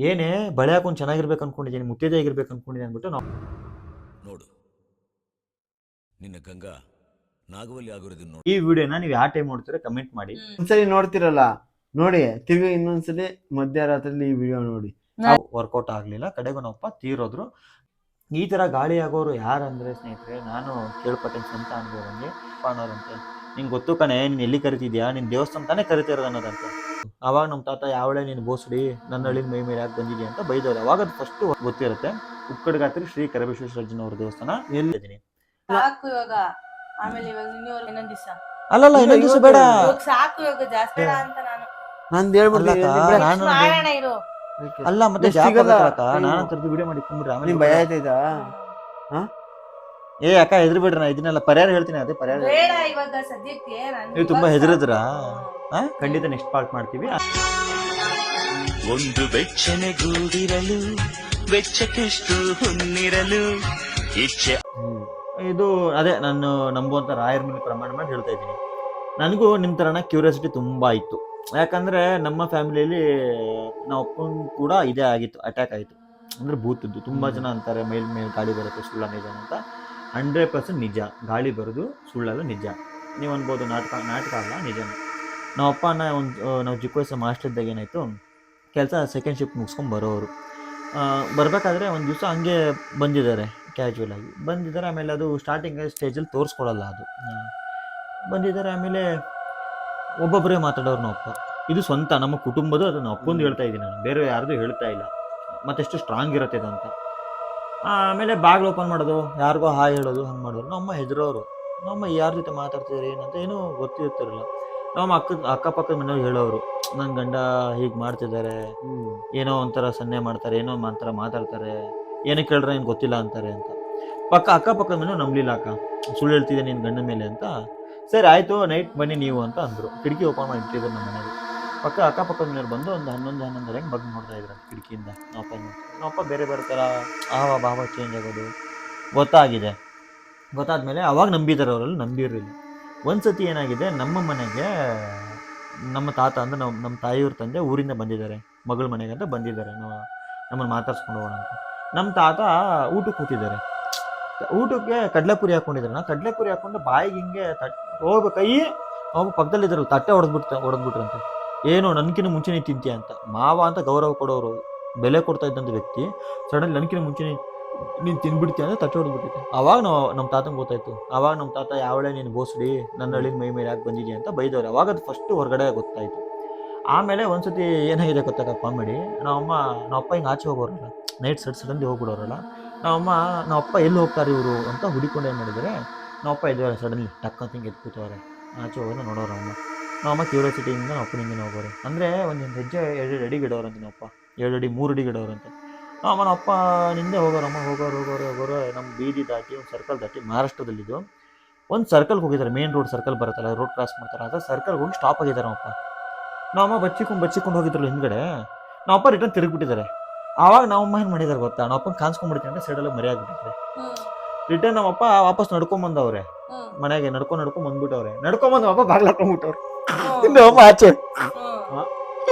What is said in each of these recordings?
ಏನೇ ಬಳೆ ಹಾಕೊಂಡು ಚೆನ್ನಾಗಿರ್ಬೇಕು ಅನ್ಕೊಂಡಿದ್ದೀನಿ, ಮುತ್ತೈದೆ ಆಗಿರ್ಬೇಕು ಅನ್ಕೊಂಡಿದ್ದೀನಿ ಅಂದ್ಬಿಟ್ಟು ನಾವು ನೋಡು ನಿನ್ನ ಗಂಗಾ ನಾಗವಲ್ಲಿ ಆಗಿರೋದನ್ನ ಈ ವಿಡಿಯೋನ ನೀವು ಯಾವ ಟೈಮ್ ನೋಡ್ತೀರಾ ಕಮೆಂಟ್ ಮಾಡಿ. ಒಂದ್ಸಲಿ ನೋಡ್ತಿರಲ್ಲ ನೋಡಿ, ತಿರ್ಗಿ ಇನ್ನೊಂದ್ಸಲಿ ಮಧ್ಯರಾತ್ರಿ ಈ ವಿಡಿಯೋ ನೋಡಿ. ವರ್ಕೌಟ್ ಆಗ್ಲಿಲ್ಲ, ಕಡೆಗೂ ನಮ್ಮಪ್ಪ ತೀರೋದ್ರು. ಈ ತರ ಗಾಳಿ ಆಗೋರು ಯಾರಂದ್ರೆ ಸ್ನೇಹಿತರೆ, ನಾನು ಕೇಳ್ಪಟ್ಟೆ ಸ್ವಂತ ಅನುಭವಂಗೆ ಅನ್ನೋರಂತೆ, ನಿಂಗೆ ಗೊತ್ತು ಕಣೆ ನೀನ್ ಎಲ್ಲಿ ಕರಿತಿದ್ಯಾ, ನಿನ್ ದೇವಸ್ಥಾನ ತಾನೇ ಕರಿತಿರೋದು ಅನ್ನೋದಂತೆ. ಅವಾಗ ನಮ್ಮ ತಾತ ಯಾವಳೆ ನೀನು ಬೋಸ್ಡಿ ನನ್ನ ಹಳ್ಳಿನ ಮೈ ಮೇಲೆ ಯಾಕೆ ಬಂದಿದ್ಯಾ ಅಂತ ಬೈದವ್ರು. ಅವಾಗ ಅದು ಫಸ್ಟ್ ಗೊತ್ತಿರುತ್ತೆ. ಉಕ್ಕಡಗಾತ್ರಿ ಶ್ರೀ ಕರಬೇಶ್ವರಜ್ಜನವ್ರ ದೇವಸ್ಥಾನ ಎಲ್ಲಿದ್ದೀನಿ. ಸಾಕು ಇವಾಗ, ಆಮೇಲೆ ಇವಾಗ ಇನ್ನೊಂದ್ ದಿವಸ ಅಲ್ಲಲ್ಲ ಇನ್ನೊಂದ್ ದಿವಸ ಬೇಡ, ಸಾಕು ಇವಾಗ ಜಾಸ್ತಿ ಬೇಡ ಅಂತ ನಾನು ನಂದು ಹೇಳ್ಬಿಡ್ತೀನಿ. ನಾನು ಮಾಡೋಣ ಇರು. ಅಲ್ಲ ಮತ್ತೆ ನಾನು ತರದ್ದು ವಿಡಿಯೋ ಮಾಡಿ ಕುಂಬಿಡ್ರಿ ಆಮೇಲೆ ಭಯ ಆಯ್ತೈತಾ? ಏ ಅಕ್ಕ ಹೆದ್ರಿ ಬಿಡ್ರಿ, ನಾ ಇದನ್ನೆಲ್ಲ ಪರಿಹಾರ ಹೇಳ್ತೀನಿ. ಅದೇ ಪರಿಹಾರ ಬೇಡ ಇವಾಗ ಸದ್ಯಕ್ಕೆ. ನೀವು ತುಂಬಾ ಹೆದರಿದ್ರ ಖಂಡಿತ ನೆಕ್ಸ್ಟ್ ಪಾರ್ಟ್ ಮಾಡ್ತೀವಿ. ಒಂದು ಬೆಚ್ಚನೆಗೂಡಿರಲು ಬೆಚ್ಚಕ್ಕೆಷ್ಟು ಹೊನ್ನಿರಲು ಇಚ್ಛೆ. ಇದು ಅದೇ ನಾನು ನಂಬುವಂತ ರಾಯರ ಮೇಲೆ ಪ್ರಮಾಣ ಮಾಡಿ ಹೇಳ್ತಾ ಇದ್ದೀನಿ. ನನಗೂ ನಿಮ್ಮ ತರನ ಕ್ಯೂರಿಯಾಸಿಟಿ ತುಂಬಾ ಇತ್ತು. ಯಾಕಂದ್ರೆ ನಮ್ಮ ಫ್ಯಾಮಿಲಿಯಲ್ಲಿ ನಾವು ಅಪ್ಪನ ಕೂಡ ಇದೇ ಆಗಿತ್ತು, ಅಟ್ಯಾಕ್ ಆಯಿತು. ಅಂದ್ರೆ ಭೂತದ್ದು ತುಂಬಾ ಜನ ಅಂತಾರೆ ಮೇಲೆ ಗಾಳಿ ಬರುತ್ತೆ ಸುಳ್ಳ ನಿಜ ಅಂತ. 100% ನಿಜ, ಗಾಳಿ ಬರೋದು ಸುಳ್ಳಲ್ಲ, ನಿಜ. ನೀವು ಅನ್ಬೋದು ನಾಟಕ ಅಲ್ಲ, ನಿಜನೇ. ನಮ್ಮ ಅಪ್ಪನ ನಾವು ಚಿಕ್ಕ ವಯಸ್ಸು ಮಾಸ್ಟರ್ ಇದ್ದಾಗ ಏನಾಯಿತು, ಕೆಲಸ ಸೆಕೆಂಡ್ ಶಿಫ್ಟ್ ಮುಗಿಸ್ಕೊಂಡು ಬರೋರು. ಬರಬೇಕಾದ್ರೆ ಒಂದು ದಿವಸ ಹಂಗೆ ಬಂದಿದ್ದಾರೆ, ಕ್ಯಾಶುವಲ್ ಆಗಿ ಬಂದಿದ್ದಾರೆ. ಆಮೇಲೆ ಅದು ಸ್ಟಾರ್ಟಿಂಗ್ ಸ್ಟೇಜಲ್ಲಿ ತೋರಿಸ್ಕೊಳ್ಳಲ್ಲ, ಅದು ಬಂದಿದ್ದಾರೆ. ಆಮೇಲೆ ಒಬ್ಬೊಬ್ಬರೇ ಮಾತಾಡೋರು ನಮ್ಮ ಅಪ್ಪ. ಇದು ಸ್ವಂತ ನಮ್ಮ ಕುಟುಂಬದ, ಅದು ನಮ್ಮ ಅಪ್ಪಂದು ಹೇಳ್ತಾ ಇದ್ದೀನಿ ನಾನು, ಬೇರೆ ಯಾರ್ದು ಹೇಳ್ತಾ ಇಲ್ಲ. ಮತ್ತೆಷ್ಟು ಸ್ಟ್ರಾಂಗ್ ಇರುತ್ತೆ ಇದು ಅಂತ. ಆಮೇಲೆ ಬಾಗಿಲು ಓಪನ್ ಮಾಡೋದು, ಯಾರಿಗೋ ಹಾಯ್ ಹೇಳೋದು, ಹಂಗೆ ಮಾಡೋರು. ನಮ್ಮಮ್ಮ ಹೆದರೋರು. ನಮ್ಮಮ್ಮ ಯಾರ ಜೊತೆ ಮಾತಾಡ್ತಿದ್ದಾರೆ ಏನಂತ ಏನೂ ಗೊತ್ತಿರ್ತಿರಲಿಲ್ಲ. ನಮ್ಮ ಅಕ್ಕಪಕ್ಕದ ಮನೆಯವ್ರು ಹೇಳೋರು, ನನ್ನ ಗಂಡ ಹೀಗೆ ಮಾಡ್ತಿದ್ದಾರೆ, ಏನೋ ಒಂಥರ ಸನ್ನೆ ಮಾಡ್ತಾರೆ, ಏನೋ ಒಂಥರ ಮಾತಾಡ್ತಾರೆ, ಏನಕ್ಕೆ ಹೇಳಿದ್ರೆ ಏನು ಗೊತ್ತಿಲ್ಲ ಅಂತಾರೆ ಅಂತ. ಅಕ್ಕಪಕ್ಕದ ಮನೆಯವ್ರು ನಂಬಲಿಲ್ಲ. ಅಕ್ಕ ಸುಳ್ಳು ಹೇಳ್ತಿದ್ದೆ ನಿನ್ನ ಗಂಡ ಮೇಲೆ ಅಂತ. ಸರಿ ಆಯಿತು ನೈಟ್ ಬನ್ನಿ ನೀವು ಅಂತ ಅಂದರು. ಕಿಟಕಿ ಓಪನ್ ಮಾಡಿ ಇಟ್ಟಿದ್ರು ನಮ್ಮ ಮನೆಗೆ. ಅಕ್ಕಪಕ್ಕದ ಮನೆಯವ್ರು ಬಂದು ಒಂದು 11 ಹೆಂಗೆ ಬಗ್ಗೆ ನೋಡ್ತಾ ಇದ್ರು ಕಿಟಕಿಯಿಂದ. ನಮ್ಮಪ್ಪ ಬೇರೆ ಥರ ಭಾವ ಚೇಂಜ್ ಆಗೋದು ಗೊತ್ತಾದ್ಮೇಲೆ ಅವಾಗ ನಂಬಿದ್ದಾರೆ, ಅವರಲ್ಲಿ ನಂಬಿರಲಿಲ್ಲ. ಒಂದು ಸತಿ ಏನಾಗಿದೆ, ನಮ್ಮ ಮನೆಗೆ ನಮ್ಮ ತಾತ ಅಂದರೆ ನಮ್ಮ ತಾಯಿಯವ್ರ ತಂದೆ ಊರಿಂದ ಬಂದಿದ್ದಾರೆ, ಮಗಳ ಮನೆಗೆ ಅಂತ ಬಂದಿದ್ದಾರೆ, ನಮ್ಮನ್ನು ಮಾತಾಡ್ಸ್ಕೊಂಡು ಹೋಗೋಣ ಅಂತ. ನಮ್ಮ ತಾತ ಊಟಕ್ಕೆ ಕೂತಿದ್ದಾರೆ. ಊಟಕ್ಕೆ ಕಡಲೆಪುರಿ ಹಾಕೊಂಡಿದ್ದಾರೆ. ನಾವು ಕಡಲೆಪುರಿ ಹಾಕೊಂಡು ಬಾಯಿಗೆ ಹಿಂಗೆ ಕೈ ಅವಾಗ ಪಕ್ಕದಲ್ಲಿದ್ದರು, ತಟ್ಟೆ ಹೊಡೆದ್ಬಿಟ್ರಂತೆ. ಏನು ನನ್ಕಿನ ಮುಂಚೆನೇ ತಿಂತೀಯ ಅಂತ. ಮಾವ ಅಂತ ಗೌರವ ಕೊಡೋರು, ಬೆಲೆ ಕೊಡ್ತಾ ಇದ್ದಂಥ ವ್ಯಕ್ತಿ ಸಡನ್ಲಿ ನನ್ಕಿನ ಮುಂಚೆನೇ ನೀನು ತಿನ್ಬಿಡ್ತೀಯ ಅಂತ ತಟ್ಟೆ ಹೊಡೆದ್ಬಿಟ್ಟಿದ್ದೆ. ಅವಾಗ ನಮ್ಮ ತಾತಂಗೆ ಗೊತ್ತಾಯ್ತು. ಅವಾಗ ನಮ್ಮ ತಾತ ಯಾವಳೆ ನೀನು ಬೋಸ್ಡಿ ನನ್ನ ಹಳ್ಳಿನ ಮೈ ಮೇಲೆ ಯಾಕೆ ಬಂದಿದ್ಯಾ ಅಂತ ಬೈದವ್ರು. ಅವಾಗ ಅದು ಫಸ್ಟು ಹೊರಗಡೆ ಗೊತ್ತಾಯಿತು. ಆಮೇಲೆ ಒಂದ್ಸತಿ ಏನಾಗಿದೆ ಗೊತ್ತಾಗ ಕಾಮಿಡಿ, ನಮ್ಮಪ್ಪ ಹಿಂಗೆ ಆಚೆ ಹೋಗೋರಲ್ಲ, ನೈಟ್ ಸಡನ್ಲಿ ಹೋಗ್ಬಿಡೋರಲ್ಲ. ನಮ್ಮಪ್ಪ ಎಲ್ಲಿ ಹೋಗ್ತಾರೆ ಇವರು ಅಂತ ಹುಡುಕೊಂಡು ಏನು ಮಾಡಿದ್ದಾರೆ, ನಮ್ಮಪ್ಪ ಇದ್ದಾರೆ ಸಡನ್ಲಿ ಟಕ್ಕಂತ ಹಿಂಗೆ ಎದ್ದು ಕೂತವ್ರೆ. ಆಚೆ ಹೋಗೋದು ನೋಡೋರು ನಮ್ಮಮ್ಮ ಕ್ಯೂರಿಯಾಸಿಟಿಯಿಂದ ನಮ್ಮ ಅಪ್ಪನ ಹಿಂಗೆ ಹೋಗೋರು. ಅಂದರೆ ಒಂದು ಹೆಜ್ಜೆ 2 ಅಡಿಗೆ ಇಡೋರಂತೆ ನಮ್ಮಪ್ಪ, 2 ಅಡಿ 3 ಅಡಿಗೆ ಇಡೋರಂತೆ. ನಮ್ಮಪ್ಪ ನಿಂದೆ ಹೋಗೋರು. ನಮ್ಮ ಬೀದಿ ದಾಟಿ ಒಂದು ಸರ್ಕಲ್ ದಾಟಿ, ಮಹಾರಾಷ್ಟ್ರದಲ್ಲಿದ್ದು ಒಂದು ಸರ್ಕಲ್ಗೆ ಹೋಗಿದ್ದಾರೆ. ಮೇನ್ ರೋಡ್ ಸರ್ಕಲ್ ಬರುತ್ತಲ್ಲ, ರೋಡ್ ಕ್ರಾಸ್ ಮಾಡ್ತಾರೆ, ಅದು ಸರ್ಕಲ್ಗೆ ಹೋಗಿ ಸ್ಟಾಪ್ ಆಗಿದ್ದಾರೆ ನಮ್ಮಪ್ಪ. ನಮ್ಮಮ್ಮ ಬಚ್ಚಿಕೊಂಡು ಹೋಗಿದ್ರಲ್ಲ ಹಿಂದ್ಗಡೆ. ನಮ್ಮಪ್ಪ ರಿಟರ್ನ್ ತಿರುಗಿಬಿಟ್ಟಿದ್ದಾರೆ. ಆವಾಗ ನಮ್ಮಮ್ಮ ಏನು ಮಾಡಿದಾರೆ ಗೊತ್ತಾ, ನಮ್ಮಪ್ಪನ ಕಾಣಿಸ್ಕೊಂಡ್ಬಿಡ್ತೀನಿ ಅಂತ ಸೈಡಲ್ಲಿ ಮರಿ ಆಗಿಬಿಟ್ಟಿದ್ದಾರೆ. ರಿಟರ್ನ್ ನಮ್ಮಪ್ಪ ವಾಪಸ್ ನಡ್ಕೊಂಬಂದವ್ರೆ, ಮನೆಗೆ ನಡ್ಕೊಂಡು ಬಂದ್ಬಿಟ್ಟವ್ರೆ. ನಡ್ಕೊಂಬಂದು ನಮ್ಮಪ್ಪ ಬಾಗ್ಲು ಹಾಕೊಂಡ್ಬಿಟ್ಟವ್ರೆ, ನಮ್ಮಮ್ಮ ಆಚೆ.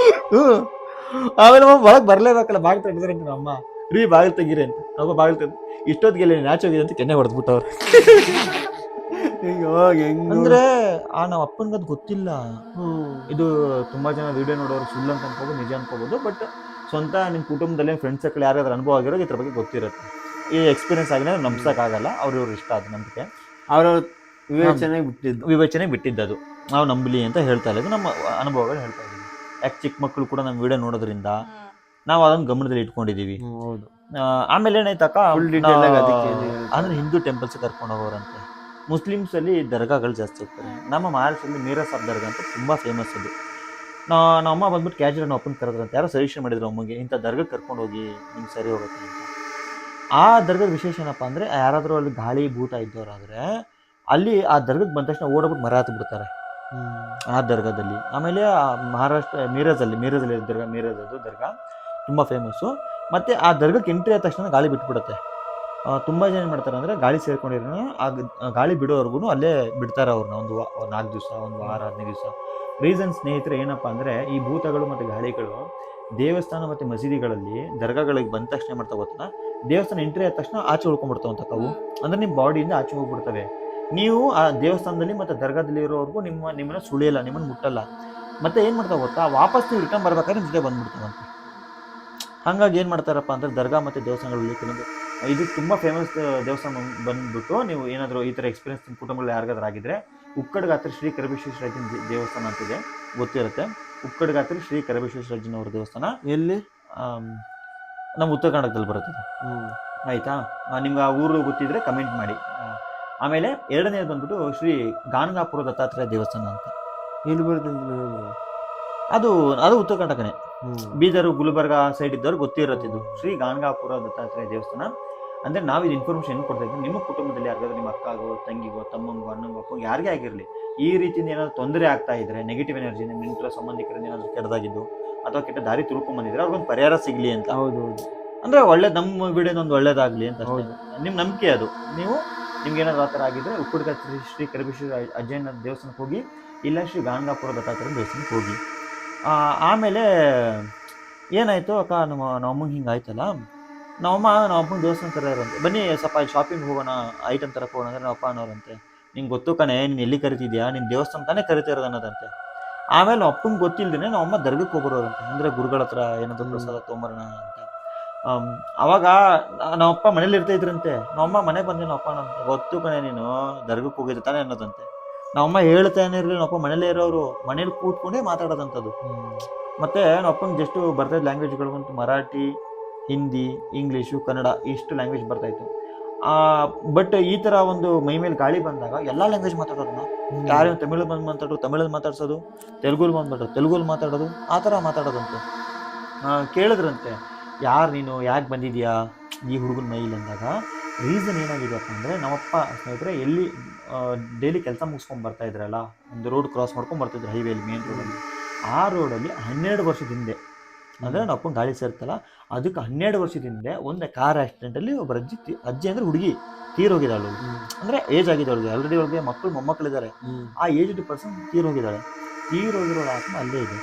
ಆಮೇಲೆ ನಮ್ಮ ಒಳಗೆ ಬರಲೇಬೇಕಲ್ಲ, ಬಾಗಿಲು ತೆಗೆದ್ರೆ ಅಂತ ನಮ್ಮಮ್ಮ ರೀ ಬಾಗಿಲು ತೆಗೀರಿ ಅಂತ. ನಮ್ಮಪ್ಪ ಬಾಗಿಲು ತೆಗೆದು ಇಷ್ಟೊತ್ತಿಗೆ ಆಚೆ ಹೋಗಿದೆ ಅಂತ ಕೆನ್ನೆ ಹೊಡೆದ್ಬಿಟ್ಟವ್ರೆ. ಅಂದ್ರೆ ನಮ್ಮ ಅಪ್ಪನಿಗೆ ಅದು ಗೊತ್ತಿಲ್ಲ. ಇದು ತುಂಬಾ ಜನ ವಿಡಿಯೋ ನೋಡೋರು ಸುಳ್ಳು ಅಂತ ಅನ್ಕೋಬೋದು, ನಿಜ ಅನ್ಕೋಬೋದು. ಬಟ್ ಸ್ವಂತ ನಿಮ್ಮ ಕುಟುಂಬದಲ್ಲಿ ಫ್ರೆಂಡ್ಸ್ ಸರ್ಕಲ್ ಯಾರಾದ್ರೂ ಅನುಭವ ಆಗಿರೋದು ಇದ್ರ ಬಗ್ಗೆ ಗೊತ್ತಿರುತ್ತೆ. ಈ ಎಕ್ಸ್ಪೀರಿಯನ್ಸ್ ಆಗಿದ್ರೆ ನಂಬ್ಸಕ್ಕಾಗಲ್ಲ. ಅವ್ರವ್ರು ಇಷ್ಟ ಆದ ನಂಬಿಕೆ, ಅವ್ರವ್ರ ವಿವೇಚನೆಗೆ ಬಿಟ್ಟಿದ್ದದು. ನಾವು ನಂಬಲಿ ಅಂತ ಹೇಳ್ತಾ ಇರೋದು, ನಮ್ಮ ಅನುಭವಗಳು ಹೇಳ್ತಾ ಇದ್ದೀವಿ. ಯಾಕೆ ಚಿಕ್ಕ ಮಕ್ಕಳು ಕೂಡ ನಮ್ಮ ವಿಡಿಯೋ ನೋಡೋದ್ರಿಂದ ನಾವು ಅದನ್ನು ಗಮನದಲ್ಲಿ ಇಟ್ಕೊಂಡಿದ್ದೀವಿ. ಆಮೇಲೆ ಏನಾಯ್ತಕ್ಕ, ಅಂದ್ರೆ ಹಿಂದೂ ಟೆಂಪಲ್ಸ್ ಕರ್ಕೊಂಡು ಹೋಗೋರಂತೆ. ಮುಸ್ಲಿಮ್ಸ್ ಅಲ್ಲಿ ದರ್ಗಾಗಳು ಜಾಸ್ತಿ ಹೋಗ್ತಾರೆ. ನಮ್ಮ ಮಹಾರಾಷ್ಟ್ರದಲ್ಲಿ ಮೀರಾ ಸಾಬ್ ದರ್ಗಾ ಅಂತ ತುಂಬ ಫೇಮಸ್ ಅದು. ನಮ್ಮ ಅಮ್ಮ ಬಂದ್ಬಿಟ್ಟು ಕ್ಯಾಜುವಲ್ ನಮ್ಮ ಅಪ್ಪನ ಕರೆದ್ರಂತೆ. ಯಾರೋ ಸಜೆಷನ್ ಮಾಡಿದ್ರು ಅಮ್ಮಗೆ, ಇಂಥ ದರ್ಗಕ್ಕೆ ಕರ್ಕೊಂಡು ಹೋಗಿ ನಿಮ್ಗೆ ಸರಿ ಹೋಗುತ್ತೆ ಅಂತ. ಆ ದರ್ಗದ ವಿಶೇಷ ಏನಪ್ಪ ಅಂದರೆ, ಯಾರಾದರೂ ಅಲ್ಲಿ ಗಾಳಿ ಭೂತ ಇದ್ದವರಾದರೆ ಅಲ್ಲಿ ಆ ದರ್ಗಕ್ಕೆ ಬಂದ ತಕ್ಷಣ ಓಡೋಗ್ಬಿಟ್ಟು ಮರ ಹತ್ತು ಬಿಡ್ತಾರೆ ಆ ದರ್ಗಾದಲ್ಲಿ. ಆಮೇಲೆ ಮಹಾರಾಷ್ಟ್ರ ಮೀರಜಲ್ಲಿ ಮೀರಜದ್ದು ದರ್ಗಾ ತುಂಬ ಫೇಮಸ್ಸು. ಮತ್ತು ಆ ದರ್ಗಕ್ಕೆ ಎಂಟ್ರಿ ಆದ ತಕ್ಷಣ ಗಾಳಿ ಬಿಟ್ಬಿಡುತ್ತೆ. ತುಂಬ ಜನ ಏನು ಮಾಡ್ತಾರೆ ಅಂದರೆ, ಗಾಳಿ ಸೇರ್ಕೊಂಡಿರೋ ಆ ಗಾಳಿ ಬಿಡೋವರೆಗೂ ಅಲ್ಲೇ ಬಿಡ್ತಾರೆ ಅವ್ರನ್ನ. ಒಂದು 4 ದಿವಸ, 1 ವಾರ, 15 ದಿವಸ. ರೀಸನ್ ಸ್ನೇಹಿತರೆ ಏನಪ್ಪ ಅಂದರೆ, ಈ ಭೂತಗಳು ಮತ್ತು ಗಾಳಿಗಳು ದೇವಸ್ಥಾನ ಮತ್ತು ಮಸೀದಿಗಳಲ್ಲಿ ದರ್ಗಾಗಳಿಗೆ ಬಂದ ತಕ್ಷಣ ಮಾಡ್ತಾ ಗೊತ್ತಾ, ದೇವಸ್ಥಾನ ಎಂಟ್ರಿ ಆದ ತಕ್ಷಣ ಆಚೆ ಉಳ್ಕೊಂಡ್ಬಿಡ್ತಾವಂತ ಕವು. ಅಂದರೆ ನಿಮ್ಮ ಬಾಡಿಯಿಂದ ಆಚೆ ಹೋಗ್ಬಿಡ್ತವೆ. ನೀವು ಆ ದೇವಸ್ಥಾನದಲ್ಲಿ ಮತ್ತು ದರ್ಗಾದಲ್ಲಿ ಇರೋವರೆಗೂ ನಿಮ್ಮನ್ನ ಸುಳಿಯಲ್ಲ, ನಿಮ್ಮನ್ನು ಮುಟ್ಟಲ್ಲ. ಮತ್ತೆ ಏನು ಮಾಡ್ತಾವೆ ಗೊತ್ತಾ, ವಾಪಸ್ ನೀವು ರಿಟರ್ನ್ ಬರ್ಬೇಕಾದ್ರೆ ನಿಮ್ಮ ಜೊತೆ ಬಂದ್ಬಿಡ್ತಾವಂತೆ. ಹಾಗಾಗಿ ಏನು ಮಾಡ್ತಾರಪ್ಪ ಅಂದರೆ ದರ್ಗಾ ಮತ್ತು ದೇವಸ್ಥಾನಗಳಲ್ಲಿ ಕೆಲವೊಂದು ಇದು ತುಂಬ ಫೇಮಸ್ ದೇವಸ್ಥಾನ ಬಂದ್ಬಿಟ್ಟು, ನೀವು ಏನಾದರೂ ಈ ಥರ ಎಕ್ಸ್ಪೀರಿಯನ್ಸ್ ನಿಮ್ಮ ಕುಟುಂಬದಲ್ಲಿ ಯಾರಿಗಾದ್ರೂ ಆಗಿದ್ರೆ, ಉಕ್ಕಡಗಾತ್ರಿ ಶ್ರೀ ಕರಬೇಶ್ವರಜ್ಜನ ದೇವಸ್ಥಾನ ಅಂತಿದೆ, ಗೊತ್ತಿರುತ್ತೆ. ಉಕ್ಕಡಗಾತ್ರಿ ಶ್ರೀ ಕರಬೇಶ್ವರಜ್ಜನವ್ರ ದೇವಸ್ಥಾನ ಎಲ್ಲಿ? ನಮ್ಮ ಉತ್ತರ ಕನ್ನಡದಲ್ಲಿ ಬರುತ್ತೆ ಅದು. ಆಯಿತಾ, ನಿಮ್ಗೆ ಆ ಊರು ಗೊತ್ತಿದ್ರೆ ಕಮೆಂಟ್ ಮಾಡಿ. ಆಮೇಲೆ ಎರಡನೇದು ಬಂದ್ಬಿಟ್ಟು ಶ್ರೀ ಗಾಣಗಾಪುರ ದತ್ತಾತ್ರೇಯ ದೇವಸ್ಥಾನ ಅಂತ. ಎಲ್ಲಿ ಬರುತ್ತೆ ಅಂತ ಹೇಳ್ಬೋದು? ಅದು ಉತ್ತರ ಕರ್ನಾಟಕನೇ. ಬೀದರು ಗುಲ್ಬರ್ಗ ಸೈಡ್ ಇದ್ದವ್ರು ಗೊತ್ತಿರುತ್ತೆ ಇದು ಶ್ರೀ ಗಾಣಗಾಪುರ ದತ್ತಾತ್ರೇಯ ದೇವಸ್ಥಾನ. ಅಂದರೆ ನಾವು ಇದು ಇನ್ಫಾರ್ಮೇಷನ್ ಏನು ಕೊಡ್ತಾ ಇದ್ದೀವಿ, ನಿಮ್ಮ ಕುಟುಂಬದಲ್ಲಿ ಯಾರಿಗಾದ್ರೂ ನಿಮ್ಮ ಅಕ್ಕಗೋ, ತಂಗಿಗೋ, ತಮ್ಮಂಗೋ, ಅಣ್ಣಂಗೋ, ಅಪ್ಪಂಗೋ ಯಾರಿಗೇ ಆಗಿರಲಿ, ಈ ರೀತಿಯಿಂದ ಏನಾದರೂ ತೊಂದರೆ ಆಗ್ತಾ ಇದ್ರೆ, ನೆಗೆಟಿವ್ ಎನರ್ಜಿ ನಿಮ್ಮ ಇಂಟ್ರ ಸಂಬಂಧಿಕರಿಂದ ಏನಾದರೂ ಕೆಟ್ಟದಾಗಿದ್ದು ಅಥವಾ ಕೆಟ್ಟ ದಾರಿ ತಿಳ್ಕೊಂಬಂದಿದ್ರೆ ಅವ್ರಿಗೊಂದು ಪರಿಹಾರ ಸಿಗಲಿ ಅಂತ. ಹೌದು. ಅಂದರೆ ಒಳ್ಳೆ ನಮ್ಮ ವಿಡಿಯೋದೊಂದು ಒಳ್ಳೇದಾಗಲಿ ಅಂತ. ನಿಮ್ಮ ನಂಬಿಕೆ ಅದು. ನಿಮ್ಗೆ ಏನಾದ್ರು ಆ ಥರ ಆಗಿದ್ರೆ ಉಕ್ಕುಡ್ಗ ಶ್ರೀ ಕರಬೇಶ್ವರ ಅಜ್ಜನ ದೇವಸ್ಥಾನಕ್ಕೆ ಹೋಗಿ, ಇಲ್ಲ ಶ್ರೀ ಗಾಣಗಾಪುರ ದತ್ತಾತ್ರೇಯ ದೇವಸ್ಥಾನಕ್ಕೆ ಹೋಗಿ. ಆಮೇಲೆ ಏನಾಯಿತು ಅಕ್ಕ, ನಮ್ಮಂಗೆ ಹಿಂಗೆ ಆಯ್ತಲ್ಲ, ನಮ್ಮ ಅಪ್ಪನ ದೇವಸ್ಥಾನ ಕರೆಯೋರಂತೆ, ಬನ್ನಿ ಸ್ವಲ್ಪ ಶಾಪಿಂಗ್ ಹೋಗೋಣ, ಐಟಮ್ ತರಕ್ಕೆ ಹೋಗೋಣ ಅಂದರೆ ನಮ್ಮ ಅಪ್ಪ ಅನ್ನೋರಂತೆ, ನಿಂಗೆ ಗೊತ್ತು ಕಣೆ ನೀನು ಎಲ್ಲಿ ಕರಿತಿದ್ಯಾ, ನಿನ್ನ ದೇವಸ್ಥಾನ ತಾನೇ ಕರಿತಾ ಇರೋದು ಅನ್ನೋದಂತೆ. ಆಮೇಲೆ ನಮ್ಮ ಅಪ್ಪಂಗೆ ಗೊತ್ತಿಲ್ಲದೇ ನಮ್ಮ ಅಮ್ಮ ದರ್ಗಕ್ಕೆ ಹೋಗೋರಂತೆ, ಅಂದರೆ ಗುರುಗಳ ಹತ್ರ ಏನಾದರೂ ಪ್ರಸಾದ ತೊಗೊಂಬರೋಣ ಅಂತ. ಅವಾಗ ನಮ್ಮಪ್ಪ ಮನೇಲಿ ಇರ್ತಾ ಇದ್ರಂತೆ. ನಮ್ಮಮ್ಮ ಮನೆಗೆ ಬಂದೆ, ನಮ್ಮ ಅಪ್ಪ ನಮ್ಗೆ ಗೊತ್ತು ಕಣೆ ನೀನು ದರ್ಗಕ್ಕೆ ಹೋಗಿದ್ದೆ ತಾನೇ ಅನ್ನೋದಂತೆ. ನಮ್ಮಮ್ಮ ಹೇಳ್ತಾನೆ ಇರಲಿ, ನಮ್ಮಪ್ಪ ಮನೇಲೇ ಇರೋರು, ಮನೇಲಿ ಕೂತ್ಕೊಂಡೇ ಮಾತಾಡೋದಂಥದ್ದು. ಮತ್ತು ನಮ್ಮಪ್ಪಂಗೆ ಜಸ್ಟು ಬರ್ತಾಯಿದ್ದ ಲ್ಯಾಂಗ್ವೇಜ್ಗಳು ಬಂತು, ಮರಾಠಿ, ಹಿಂದಿ, ಇಂಗ್ಲೀಷು, ಕನ್ನಡ, ಇಷ್ಟು ಲ್ಯಾಂಗ್ವೇಜ್ ಬರ್ತಾಯಿತ್ತು. ಬಟ್ ಈ ಥರ ಒಂದು ಮೈ ಮೇಲೆ ಗಾಳಿ ಬಂದಾಗ ಎಲ್ಲ ಲ್ಯಾಂಗ್ವೇಜ್ ಮಾತಾಡೋರನ್ನ, ಯಾರು ತಮಿಳು ಬಂದು ಮಾತಾಡೋರು ತಮಿಳಲ್ಲಿ ಮಾತಾಡ್ಸೋದು, ತೆಲುಗುಲ್ಲಿ ಬಂದ್ಬಿಟ್ರು ತೆಲುಗುಲ್ಲಿ ಮಾತಾಡೋದು, ಆ ಥರ ಮಾತಾಡೋದಂತೆ. ಕೇಳಿದ್ರಂತೆ, ಯಾರು ನೀನು, ಯಾಕೆ ಬಂದಿದ್ಯಾ ಈ ಹುಡುಗನ ಮೈಲಿ ಅಂದಾಗ, ರೀಸನ್ ಏನಾಗಿದೆಯಪ್ಪ ಅಂದರೆ ನಮ್ಮಪ್ಪ ಸ್ನೇಹಿತರೆ ಎಲ್ಲಿ ಡೈಲಿ ಕೆಲಸ ಮುಗಿಸ್ಕೊಂಡು ಬರ್ತಾ ಇದ್ರಲ್ಲ, ಒಂದು ರೋಡ್ ಕ್ರಾಸ್ ಮಾಡ್ಕೊಂಡು ಬರ್ತಿದ್ರು ಹೈವೇಲಿ, ಮೇನ್ ರೋಡಲ್ಲಿ. ಆ ರೋಡಲ್ಲಿ 12 ವರ್ಷದ ಹಿಂದೆ, ಅಂದರೆ ನಮ್ಮ ಅಪ್ಪನ ಗಾಳಿ ಸೇರ್ತಲ್ಲ ಅದಕ್ಕೆ 12 ವರ್ಷದ ಹಿಂದೆ ಒಂದು ಕಾರ್ ಆಕ್ಸಿಡೆಂಟಲ್ಲಿ ಒಬ್ಬ ಅಜ್ಜಿ ಅಂದರೆ ಹುಡುಗಿ ತೀರೋಗಿದ್ದಾಳು. ಅಂದರೆ ಏಜ್ ಆಗಿದೆ ಅವಳಿಗೆ, ಆಲ್ರೆಡಿ ಅವಳಿಗೆ ಮಕ್ಕಳು ಮೊಮ್ಮಕ್ಕಳಿದ್ದಾರೆ. ಆ ಏಜ್ಡ್ ಪರ್ಸನ್ ತೀರೋಗಿದ್ದಾಳೆ. ತೀರೋಗಿರೋ ಆತ್ಮ ಅಲ್ಲೇ ಇದೆ.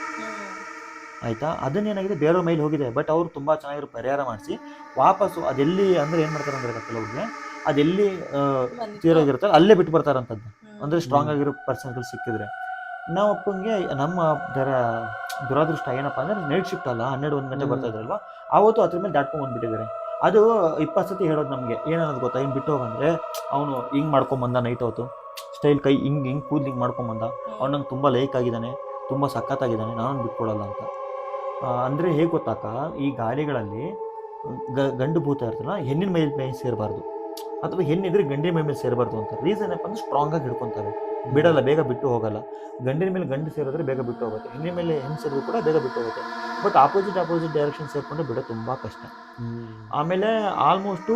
ಆಯಿತಾ, ಅದನ್ನೇನಾಗಿದೆ ಬೇರೆಯವ್ರ ಮೈಲಿ ಹೋಗಿದೆ. ಬಟ್ ಅವರು ತುಂಬ ಚೆನ್ನಾಗಿರೋ ಪರಿಹಾರ ಮಾಡಿಸಿ ವಾಪಸ್ಸು ಅದೆಲ್ಲಿ ಅಂದರೆ ಏನು ಮಾಡ್ತಾರೆ ಅಂದರೆ ಕೆಲವ್ರಿಗೆ ಅದೆಲ್ಲಿ ತೀರೋಗಿರ್ತಾರೆ ಅಲ್ಲೇ ಬಿಟ್ಟು ಬರ್ತಾರಂಥದ್ದು. ಅಂದರೆ ಸ್ಟ್ರಾಂಗ್ ಆಗಿರೋ ಪರ್ಸನ್ಗಳು ಸಿಕ್ಕಿದ್ರೆ. ನಾವು ಅಪ್ಪಂಗೆ ನಮ್ಮ ದುರಾದೃಷ್ಟ ಏನಪ್ಪ ಅಂದರೆ ನೈಟ್ ಶಿಫ್ಟ್ ಅಲ್ಲ, 12-1 ಗಂಟೆ ಬರ್ತಾ ಇದ್ರಲ್ವ, ಆವತ್ತು ಅದ್ರ ಮೇಲೆ ದಾಟ್ಕೊಂಡು ಬಂದುಬಿಟ್ಟಿದ್ದಾರೆ. ಅದು 20 ಸತಿ ಹೇಳೋದು ನಮಗೆ, ಏನನ್ನೋದು ಗೊತ್ತಾ, ಹಿಂಗೆ ಬಿಟ್ಟು ಹೋಗಂದರೆ ಅವನು ಹಿಂಗೆ ಮಾಡ್ಕೊಂಬಂದ, ನೈಟ್ ಹೊತ್ತು ಸ್ಟೈಲ್ ಕೈ ಹಿಂಗೆ ಕೂದಲು ಹಿಂಗೆ ಮಾಡ್ಕೊಂಬಂದ, ಅವ್ನು ನಂಗೆ ತುಂಬ ಲೈಕ್ ಆಗಿದ್ದಾನೆ, ತುಂಬ ಸಖತ್ತಾಗಿದ್ದಾನೆ, ನಾನು ಬಿಟ್ಕೊಡಲ್ಲ ಅಂತ. ಅಂದರೆ ಹೇಗೆ ಗೊತ್ತಾಕ, ಈ ಗಾಡಿಗಳಲ್ಲಿ ಗಂಡು ಭೂತ ಇರ್ತಲ್ಲ, ಹೆಣ್ಣಿನ ಮೈ ಸೇರಬಾರ್ದು, ಅಥವಾ ಹೆಣ್ಣಿದ್ರೆ ಗಂಡಿನ ಮೈ ಮೇಲೆ ಸೇರಬಾರ್ದು ಅಂತ. ರೀಸನ್ ಏನಪ್ಪ ಅಂದರೆ ಸ್ಟ್ರಾಂಗಾಗಿ ಹಿಡ್ಕೊತಾರೆ, ಬಿಡಲ್ಲ, ಬೇಗ ಬಿಟ್ಟು ಹೋಗಲ್ಲ. ಗಂಡಿನ ಮೇಲೆ ಗಂಡು ಸೇರಿದ್ರೆ ಬೇಗ ಬಿಟ್ಟು ಹೋಗುತ್ತೆ, ಹೆಣ್ಣಿನ ಮೇಲೆ ಹೆಣ್ಣು ಸೇರಿದ್ರು ಕೂಡ ಬೇಗ ಬಿಟ್ಟು ಹೋಗುತ್ತೆ. ಬಟ್ ಆಪೋಸಿಟ್ ಡೈರೆಕ್ಷನ್ ಸೇರಿಕೊಂಡ್ರೆ ಬಿಡೋದು ತುಂಬ ಕಷ್ಟ. ಆಮೇಲೆ ಆಲ್ಮೋಸ್ಟು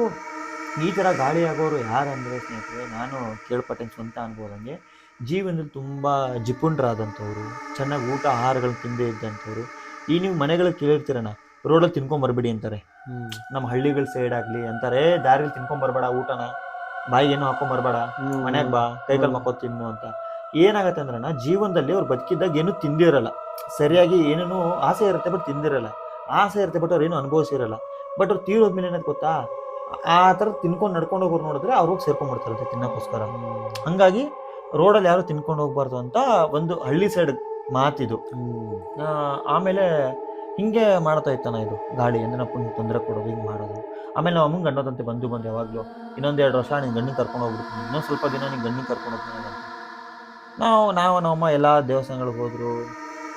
ಈ ಥರ ಗಾಳಿ ಆಗೋರು ಯಾರಂದರೆ ಸ್ನೇಹಿತರೆ, ನಾನು ಕೇಳ್ಪಟ್ಟೆ ಸ್ವಂತ ಅನ್ಬೋದಂಗೆ, ಜೀವನದಲ್ಲಿ ತುಂಬ ಜಿಪುಣರಾದಂಥವ್ರು, ಚೆನ್ನಾಗಿ ಊಟ ಆಹಾರಗಳನ್ನ ತಿಂದೇ ಇದ್ದಂಥವ್ರು. ಈ ನೀವು ಮನೆಗಳಿಗೆ ಕೇಳಿರ್ತೀರಣ್ಣ, ರೋಡಲ್ಲಿ ತಿನ್ಕೊಂಬರ್ಬೇಡಿ ಅಂತಾರೆ. ನಮ್ಮ ಹಳ್ಳಿಗಳ ಸೈಡ್ ಆಗಲಿ ಅಂತಾರೆ, ದಾರಿಲಿ ತಿನ್ಕೊಂಬರ್ಬೇಡ ಊಟನ, ಬಾಯಿಗೇನು ಹಾಕೊಂಬರ್ಬೇಡ, ಮನೆಗೆ ಬಾ, ಕೈಕಾಲು ಮಕ್ಕೋ ತಿನ್ನು ಅಂತ. ಏನಾಗುತ್ತೆ ಅಂದ್ರಣ್ಣ, ಜೀವನದಲ್ಲಿ ಅವ್ರು ಬದುಕಿದ್ದಾಗ ಏನೂ ತಿಂದಿರಲ್ಲ, ಸರಿಯಾಗಿ ಏನೇನೋ ಆಸೆ ಇರುತ್ತೆ ಬಟ್ ತಿಂದಿರಲ್ಲ, ಆಸೆ ಇರುತ್ತೆ ಬಟ್ ಅವ್ರು ಏನೂ ಅನುಭವಿಸಿರಲ್ಲ. ಬಟ್ ಅವ್ರು ತೀರೋದ್ಮೇಲೆ ಏನಾದ್ರು ಗೊತ್ತಾ, ಆ ಥರ ತಿನ್ಕೊಂಡು ನಡ್ಕೊಂಡು ಹೋಗೋರು ನೋಡಿದ್ರೆ ಅವ್ರು ಹೋಗಿ ಸೇರ್ಕೊಂಡ್ಬಿಡ್ತಾರಂತೆ ತಿನ್ನೋಕ್ಕೋಸ್ಕರ. ಹಂಗಾಗಿ ರೋಡಲ್ಲಿ ಯಾರು ತಿನ್ಕೊಂಡು ಹೋಗ್ಬಾರ್ದು ಅಂತ ಒಂದು ಹಳ್ಳಿ ಸೈಡ್ ಮಾತಿದು. ಆಮೇಲೆ ಹಿಂಗೆ ಮಾಡ್ತಾ ಇತ್ತಾನ ಇದು ಗಾಳಿ, ಅಂದರೆ ನಪ್ಪಂಗೆ ತೊಂದರೆ ಕೊಡೋದು, ಹಿಂಗೆ ಮಾಡೋದು. ಆಮೇಲೆ ನಾವು ಅಮ್ಮಂಗೆ ಅನ್ನೋದಂತೆ ಬಂದು ಯಾವಾಗಲೂ, ಇನ್ನೊಂದು 2 ವರ್ಷ ನೀನು ಗಂಡಿನ ಕರ್ಕೊಂಡು ಹೋಗ್ಬಿಡ್ತೀನಿ, ಇನ್ನೊಂದು ಸ್ವಲ್ಪ ದಿನ ನೀನು ಗಂಡಿನ ಕರ್ಕೊಂಡು ಹೋಗ್ತೀನಿ ಅಂತ. ನಮ್ಮಮ್ಮ ಎಲ್ಲ ದೇವಸ್ಥಾನಗಳಿಗೆ ಹೋದರು,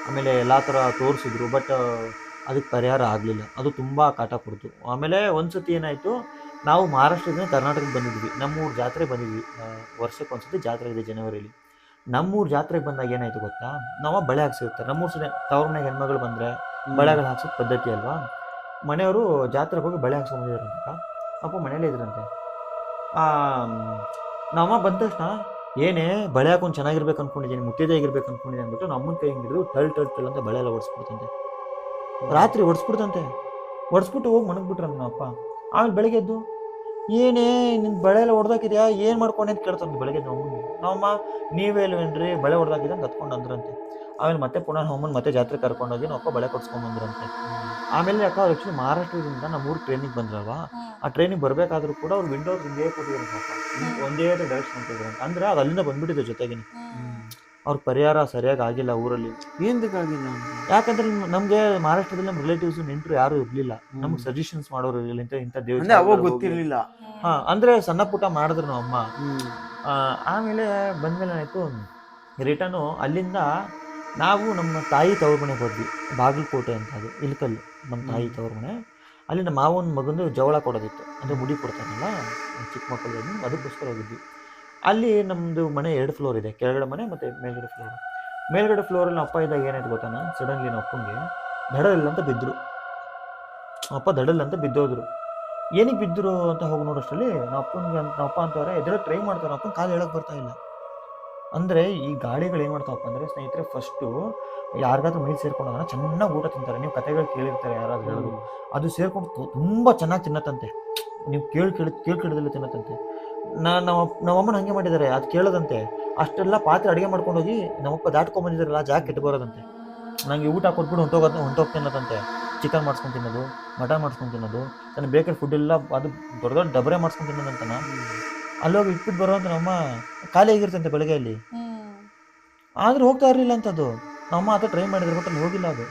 ಆಮೇಲೆ ಎಲ್ಲ ಥರ ತೋರಿಸಿದ್ರು. ಬಟ್ ಅದಕ್ಕೆ ಪರಿಹಾರ ಆಗಲಿಲ್ಲ, ಅದು ತುಂಬ ಕಾಟ ಕೊಡ್ತು. ಆಮೇಲೆ ಒಂದು ಸತಿ ಏನಾಯಿತು, ನಾವು ಮಹಾರಾಷ್ಟ್ರದಿಂದ ಕರ್ನಾಟಕಕ್ಕೆ ಬಂದಿದ್ವಿ, ನಮ್ಮೂರು ಜಾತ್ರೆಗೆ ಬಂದಿದ್ವಿ. ವರ್ಷಕ್ಕೊಂದ್ಸತಿ ಜಾತ್ರೆ ಇದೆ ಜನವರಿಲಿ. ನಮ್ಮೂರು ಜಾತ್ರೆಗೆ ಬಂದಾಗ ಏನಾಯಿತು ಗೊತ್ತಾ, ನಾವು ಬಳೆ ಹಾಕ್ಸಿರ್ತಾರೆ. ನಮ್ಮೂರು ಸರಿ ತವ್ರ ಮನೆಗೆ ಹೆಣ್ಮಗಳು ಬಂದರೆ ಬಳೆಗಳು ಹಾಕ್ಸೋದು ಪದ್ಧತಿ ಅಲ್ವಾ. ಮನೆಯವರು ಜಾತ್ರೆಗೆ ಹೋಗಿ ಬಳೆ ಹಾಕ್ಸ್ಕೊಂಡಿದ್ದಾರಂತ. ಅಪ್ಪ ಮನೇಲೇ ಇದ್ರಂತೆ. ನಮ್ಮಮ್ಮ ಬಂದ ತಕ್ಷಣ, ಏನೇ ಬಳೆ ಹಾಕೊಂಡು ಚೆನ್ನಾಗಿರ್ಬೇಕು ಅಂದ್ಕೊಂಡಿದ್ದೀನಿ, ಮುಟ್ಟಿದೆ ಆಗಿರ್ಬೇಕು ಅಂದ್ಕೊಂಡಿದ್ದೀನಿ ಅಂದ್ಬಿಟ್ಟು ನಮ್ಮನ ಕೈ ಹಿಂಗಿಡಿದು ಟಲ್ ಅಂತ ಬಳೆ ಎಲ್ಲ ಹೊಡ್ಸ್ಬಿಡ್ತಂತೆ. ರಾತ್ರಿ ಹೊಡ್ಸ್ಬಿಡ್ತಂತೆ. ಹೊಡ್ಸ್ಬಿಟ್ಟು ಹೋಗಿ ಮಣಗ್ಬಿಟ್ರಂತೆ ನಮ್ಮಪ್ಪ. ಆಮೇಲೆ ಬೆಳಗ್ಗೆ ಎದ್ದು, ಏನೇ ನಿನ್ನ ಬಳೆ ಎಲ್ಲ ಹೊಡೆದಾಕಿದ್ಯಾ, ಏನು ಮಾಡ್ಕೊಂಡೆ ಅಂತ ಕೇಳ್ತಂತೆ ಬೆಳಗ್ಗೆ ನಮ್ಮಮ್ಮನಿಗೆ. ನಮ್ಮಮ್ಮ ನೀವೇಲ್ವೇನ್ರಿ ಬಳೆ ಹೊಡೆದಾಕಿದೆ ಅಂತ ಹತ್ಕೊಂಡು ಅಂದ್ರಂತೆ. ಆಮೇಲೆ ಮತ್ತೆ ಪುನಃ ನಮ್ಮನ್ನ ಮತ್ತೆ ಜಾತ್ರೆ ಕರ್ಕೊಂಡೋಗಿ ನಮ್ಮ ಅಪ್ಪ ಬಳೆ ಕೊಡ್ಸ್ಕೊಂಬಂದ್ರಂತೆ. ಆಮೇಲೆ ಅಕ್ಕ ಅವ್ರು ಆ್ಯಕ್ಚುಲಿ ಮಹಾರಾಷ್ಟ್ರದಿಂದ ನಮ್ಮ ಊರು ಟ್ರೈನಿಗೆ ಬಂದ್ರಲ್ವಾ, ಆ ಟ್ರೈನಿಗೆ ಬರಬೇಕಾದ್ರೂ ಕೂಡ ಅವ್ರು ವಿಂಡೋಸ್ ಹಿಂದೆ ಕೂತಿದ್ರು ಪಾಪ, ಒಂದೇ ಡೈರೆಕ್ಷನ್ ಅಂತಿದ್ರು. ಅಂದ್ರೆ ಅದು ಅಲ್ಲಿಂದ ಬಂದ್ಬಿಟ್ಟಿದೆ ಜೊತೆಗೆ. ಅವ್ರ ಪರಿಹಾರ ಸರಿಯಾಗಿ ಆಗಿಲ್ಲ ಊರಲ್ಲಿ. ಏನಕ್ಕಾಗಿಲ್ಲ ಅಂತ? ಯಾಕಂದ್ರೆ ನಮ್ಗೆ ಮಹಾರಾಷ್ಟ್ರದಲ್ಲಿ ನಮ್ಮ ರಿಲೇಟಿವ್ಸ್ ನೆಂಟರು ಯಾರು ಇರ್ಲಿಲ್ಲ, ನಮ್ಗೆ ಸಜೆಷನ್ಸ್ ಮಾಡೋರು ಇರಲಿಲ್ಲ. ಇಂಥ ಅಂದ್ರೆ ಅವಾಗ ದೇವ ಗೊತ್ತಿರ್ಲಿಲ್ಲ. ಹಾ, ಅಂದ್ರೆ ಸಣ್ಣ ಪುಟ್ಟ ಮಾಡಿದ್ರು ನಮ್ಮ ಅಮ್ಮ. ಆಮೇಲೆ ಬಂದ್ಮೇಲೆ ಏನಾಯ್ತು, ರಿಟರ್ನು ಅಲ್ಲಿಂದ ನಾವು ನಮ್ಮ ತಾಯಿ ತವ್ರ ಮನೆಗೆ ಹೋದ್ವಿ. ಬಾಗಲಕೋಟೆ ಅಂತ, ಅದು ಇಲ್ಕಲ್ಲು ನಮ್ಮ ತಾಯಿ ತವ್ರ ಮನೆ. ಅಲ್ಲಿ ನಮ್ಮ ಮಾವನ ಮಗಂದು ಜವಳ ಕೊಡೋದಿತ್ತು, ಅಂದರೆ ಮುಡಿ ಕೊಡ್ತಾರಲ್ಲ ಚಿಕ್ಕ ಮಕ್ಕಳಿಗೆ, ಅದಕ್ಕೋಸ್ಕರ ಹೋಗಿದ್ವಿ. ಅಲ್ಲಿ ನಮ್ಮದು ಮನೆ 2 ಫ್ಲೋರ್ ಇದೆ, ಕೆಳಗಡೆ ಮನೆ ಮತ್ತು ಮೇಲ್ಗಡೆ ಫ್ಲೋರ್. ಮೇಲ್ಗಡೆ ಫ್ಲೋರಲ್ಲಿ ನಮ್ಮ ಅಪ್ಪ ಇದ್ದಾಗ ಏನಾಯ್ತು ಗೊತ್ತಾನ, ಸಡನ್ಲಿ ನಮ್ಮ ಅಪ್ಪನಿಗೆ ದಡಲಿಲ್ಲ ಅಂತ ಬಿದ್ದರು. ಅಪ್ಪ ದಡಲ್ಲ ಅಂತ ಬಿದ್ದೋದ್ರು. ಏನಕ್ಕೆ ಬಿದ್ದರು ಅಂತ ಹೋಗಿ ನೋಡೋಷ್ಟರಲ್ಲಿ ನಮ್ಮ ಅಪ್ಪ ಅಂತವ್ರೆ ಎದುರು ಟ್ರೈ ಮಾಡ್ತಾರೆ, ಅಪ್ಪನ ಕಾಲು ಹೇಳಕ್ಕೆ ಬರ್ತಾ ಇಲ್ಲ. ಅಂದರೆ ಈ ಗಾಡಿಗಳು ಏನು ಮಾಡ್ತಾವಪ್ಪ ಅಂದರೆ ಸ್ನೇಹಿತರೆ, ಫಸ್ಟು ಯಾರಿಗಾದ್ರೂ ಮೈಲಿ ಸೇರ್ಕೊಂಡಾಗ ಚೆನ್ನಾಗಿ ಊಟ ತಿಂತಾರೆ. ನೀವು ಕತೆಗಳು ಕೇಳಿರ್ತಾರೆ ಯಾರಾದ್ರೂ ಹೇಳೋದು, ಅದು ಸೇರ್ಕೊಂಡು ತುಂಬ ಚೆನ್ನಾಗಿ ತಿನ್ನತ್ತಂತೆ. ನೀವು ಕೇಳಿದಲ್ಲಿ ತಿನ್ನತ್ತಂತೆ. ನಮ್ಮಮ್ಮನ ಹಾಗೆ ಮಾಡಿದ್ದಾರೆ, ಅದು ಕೇಳೋದಂತೆ. ಅಷ್ಟೆಲ್ಲ ಪಾತ್ರೆ ಅಡುಗೆ ಮಾಡ್ಕೊಂಡೋಗಿ ನಮ್ಮಪ್ಪ ದಾಟ್ಕೊಂಡ್ಬಂದಿದ್ದಾರಲ್ಲ, ಜಾಗ ಕೆಟ್ಟು ಬರೋದಂತೆ. ನನಗೆ ಊಟ ಕೊಟ್ಬಿಟ್ಟು ಹೊಂಟೋಗ್ತಿನ್ನೋದಂತೆ. ಚಿಕನ್ ಮಾಡ್ಸ್ಕೊಂಡು ತಿನ್ನೋದು, ಮಟನ್ ಮಾಡ್ಸ್ಕೊಂಡು ತಿನ್ನೋದು, ನನ್ನ ಬೇಕಾದ ಫುಡ್ ಎಲ್ಲ ಅದು ದೊಡ್ಡ ದೊಡ್ಡ ಡಬರೆ ಮಾಡ್ಸ್ಕೊಂಡು ತಿನ್ನೋದಂತನ. ಅಲ್ಲೋಗಿ ಇಟ್ಬಿಟ್ಟು ಬರೋ ಅಂತ ನಮ್ಮ ಖಾಲಿ ಆಗಿರ್ತಂತೆ ಬೆಳಗ್ಗೆಯಲ್ಲಿ. ಆದರೂ ಹೋಗ್ತಾ ಇರಲಿಲ್ಲ ಅಂತದ್ದು. ನಮ್ಮ ಹತ್ರ ಟ್ರೈ ಮಾಡಿದ್ರೆ ಬಟ್ ಅಲ್ಲಿ ಹೋಗಿಲ್ಲ ಅದು.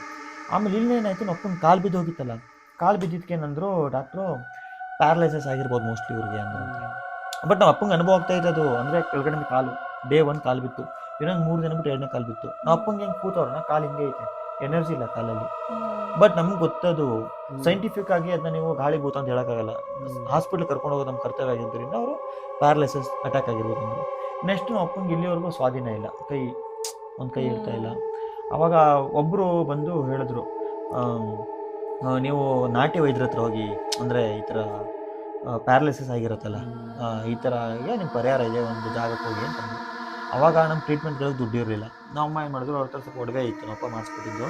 ಆಮೇಲೆ ಇಲ್ಲೇನಾಯ್ತು, ನಮ್ಮ ಅಪ್ಪನ ಕಾಲು ಬಿದ್ದು ಹೋಗಿತ್ತಲ್ಲ, ಕಾಲು ಬಿದ್ದಿದ್ದಕ್ಕೆ ಏನಂದ್ರು ಡಾಕ್ಟ್ರು, ಪ್ಯಾರಲೈಸಸ್ ಆಗಿರ್ಬೋದು ಮೋಸ್ಟ್ಲಿ ಇವ್ರಿಗೆ ಅಂದ್ರಂತೆ. ಬಟ್ ನಮ್ಮ ಅಪ್ಪಂಗೆ ಅನುಭವ ಆಗ್ತಾ ಇದ್ದದು, ಅಂದರೆ ಕೆಳಗಡೆ ಕಾಲು ಡೇ 1 ಕಾಲು ಬಿತ್ತು, ಇನ್ನೊಂದು 3 ದಿನ ಬಿಟ್ಟು 2ನೇ ಕಾಲು ಬಿತ್ತು. ನಮ್ಮ ಅಪ್ಪಂಗೆ ಹೆಂಗೆ ಕೂತವ್ರನ್ನ ಕಾಲು ಹಿಂಗೆ ಐತೆ, ಎನರ್ಜಿ ಇಲ್ಲ ಕಾಲಲ್ಲಿ. ಬಟ್ ನಮ್ಗೆ ಗೊತ್ತದು ಸೈಂಟಿಫಿಕ್ ಆಗಿ ಅದನ್ನ ನೀವು ಗಾಳಿ ಭೂತ ಅಂತ ಹೇಳೋಕ್ಕಾಗಲ್ಲ. ಹಾಸ್ಪಿಟ್ಲ್ ಕರ್ಕೊಂಡು ಹೋಗೋದು ನಮ್ಮ ಕರ್ತವ್ಯ ಆಗಿದ್ದರಿಂದ ಅವರು ಪ್ಯಾರಲೈಸಸ್ ಅಟ್ಯಾಕ್ ಆಗಿರ್ಬೋದು ಅಂದರು. ನೆಕ್ಸ್ಟ್ ನಮ್ಮ ಅಪ್ಪಂಗೆ ಇಲ್ಲಿವರೆಗೂ ಸ್ವಾಧೀನ ಇಲ್ಲ, ಒಂದು ಕೈ ಇರ್ತಾ ಇಲ್ಲ. ಆವಾಗ ಒಬ್ಬರು ಬಂದು ಹೇಳಿದ್ರು, ನೀವು ನಾಟಿ ವೈದ್ಯರ ಹತ್ರ ಹೋಗಿ, ಅಂದರೆ ಈ ಥರ ಪ್ಯಾರಲೈಸಿಸ್ ಆಗಿರುತ್ತಲ್ಲ, ಈ ಥರ ನಿಮ್ಮ ಪರಿಹಾರ ಇದೆ, ಒಂದು ಜಾಗಕ್ಕೆ ಹೋಗಿ ಅಂತಂದು. ಆವಾಗ ನಮ್ಮ ಟ್ರೀಟ್ಮೆಂಟ್ಗಳಿಗೆ ದುಡ್ಡು ಇರಲಿಲ್ಲ. ನಮ್ಮ ಅಮ್ಮ ಏನು ಮಾಡಿದ್ರು, ಅವ್ರ ಹತ್ರ ಸ್ವಲ್ಪ ಒಡವೆ ಇತ್ತು, ನಮ್ಮಪ್ಪ ಮಾಡಿಸ್ಕೊಟ್ಟಿದ್ದು.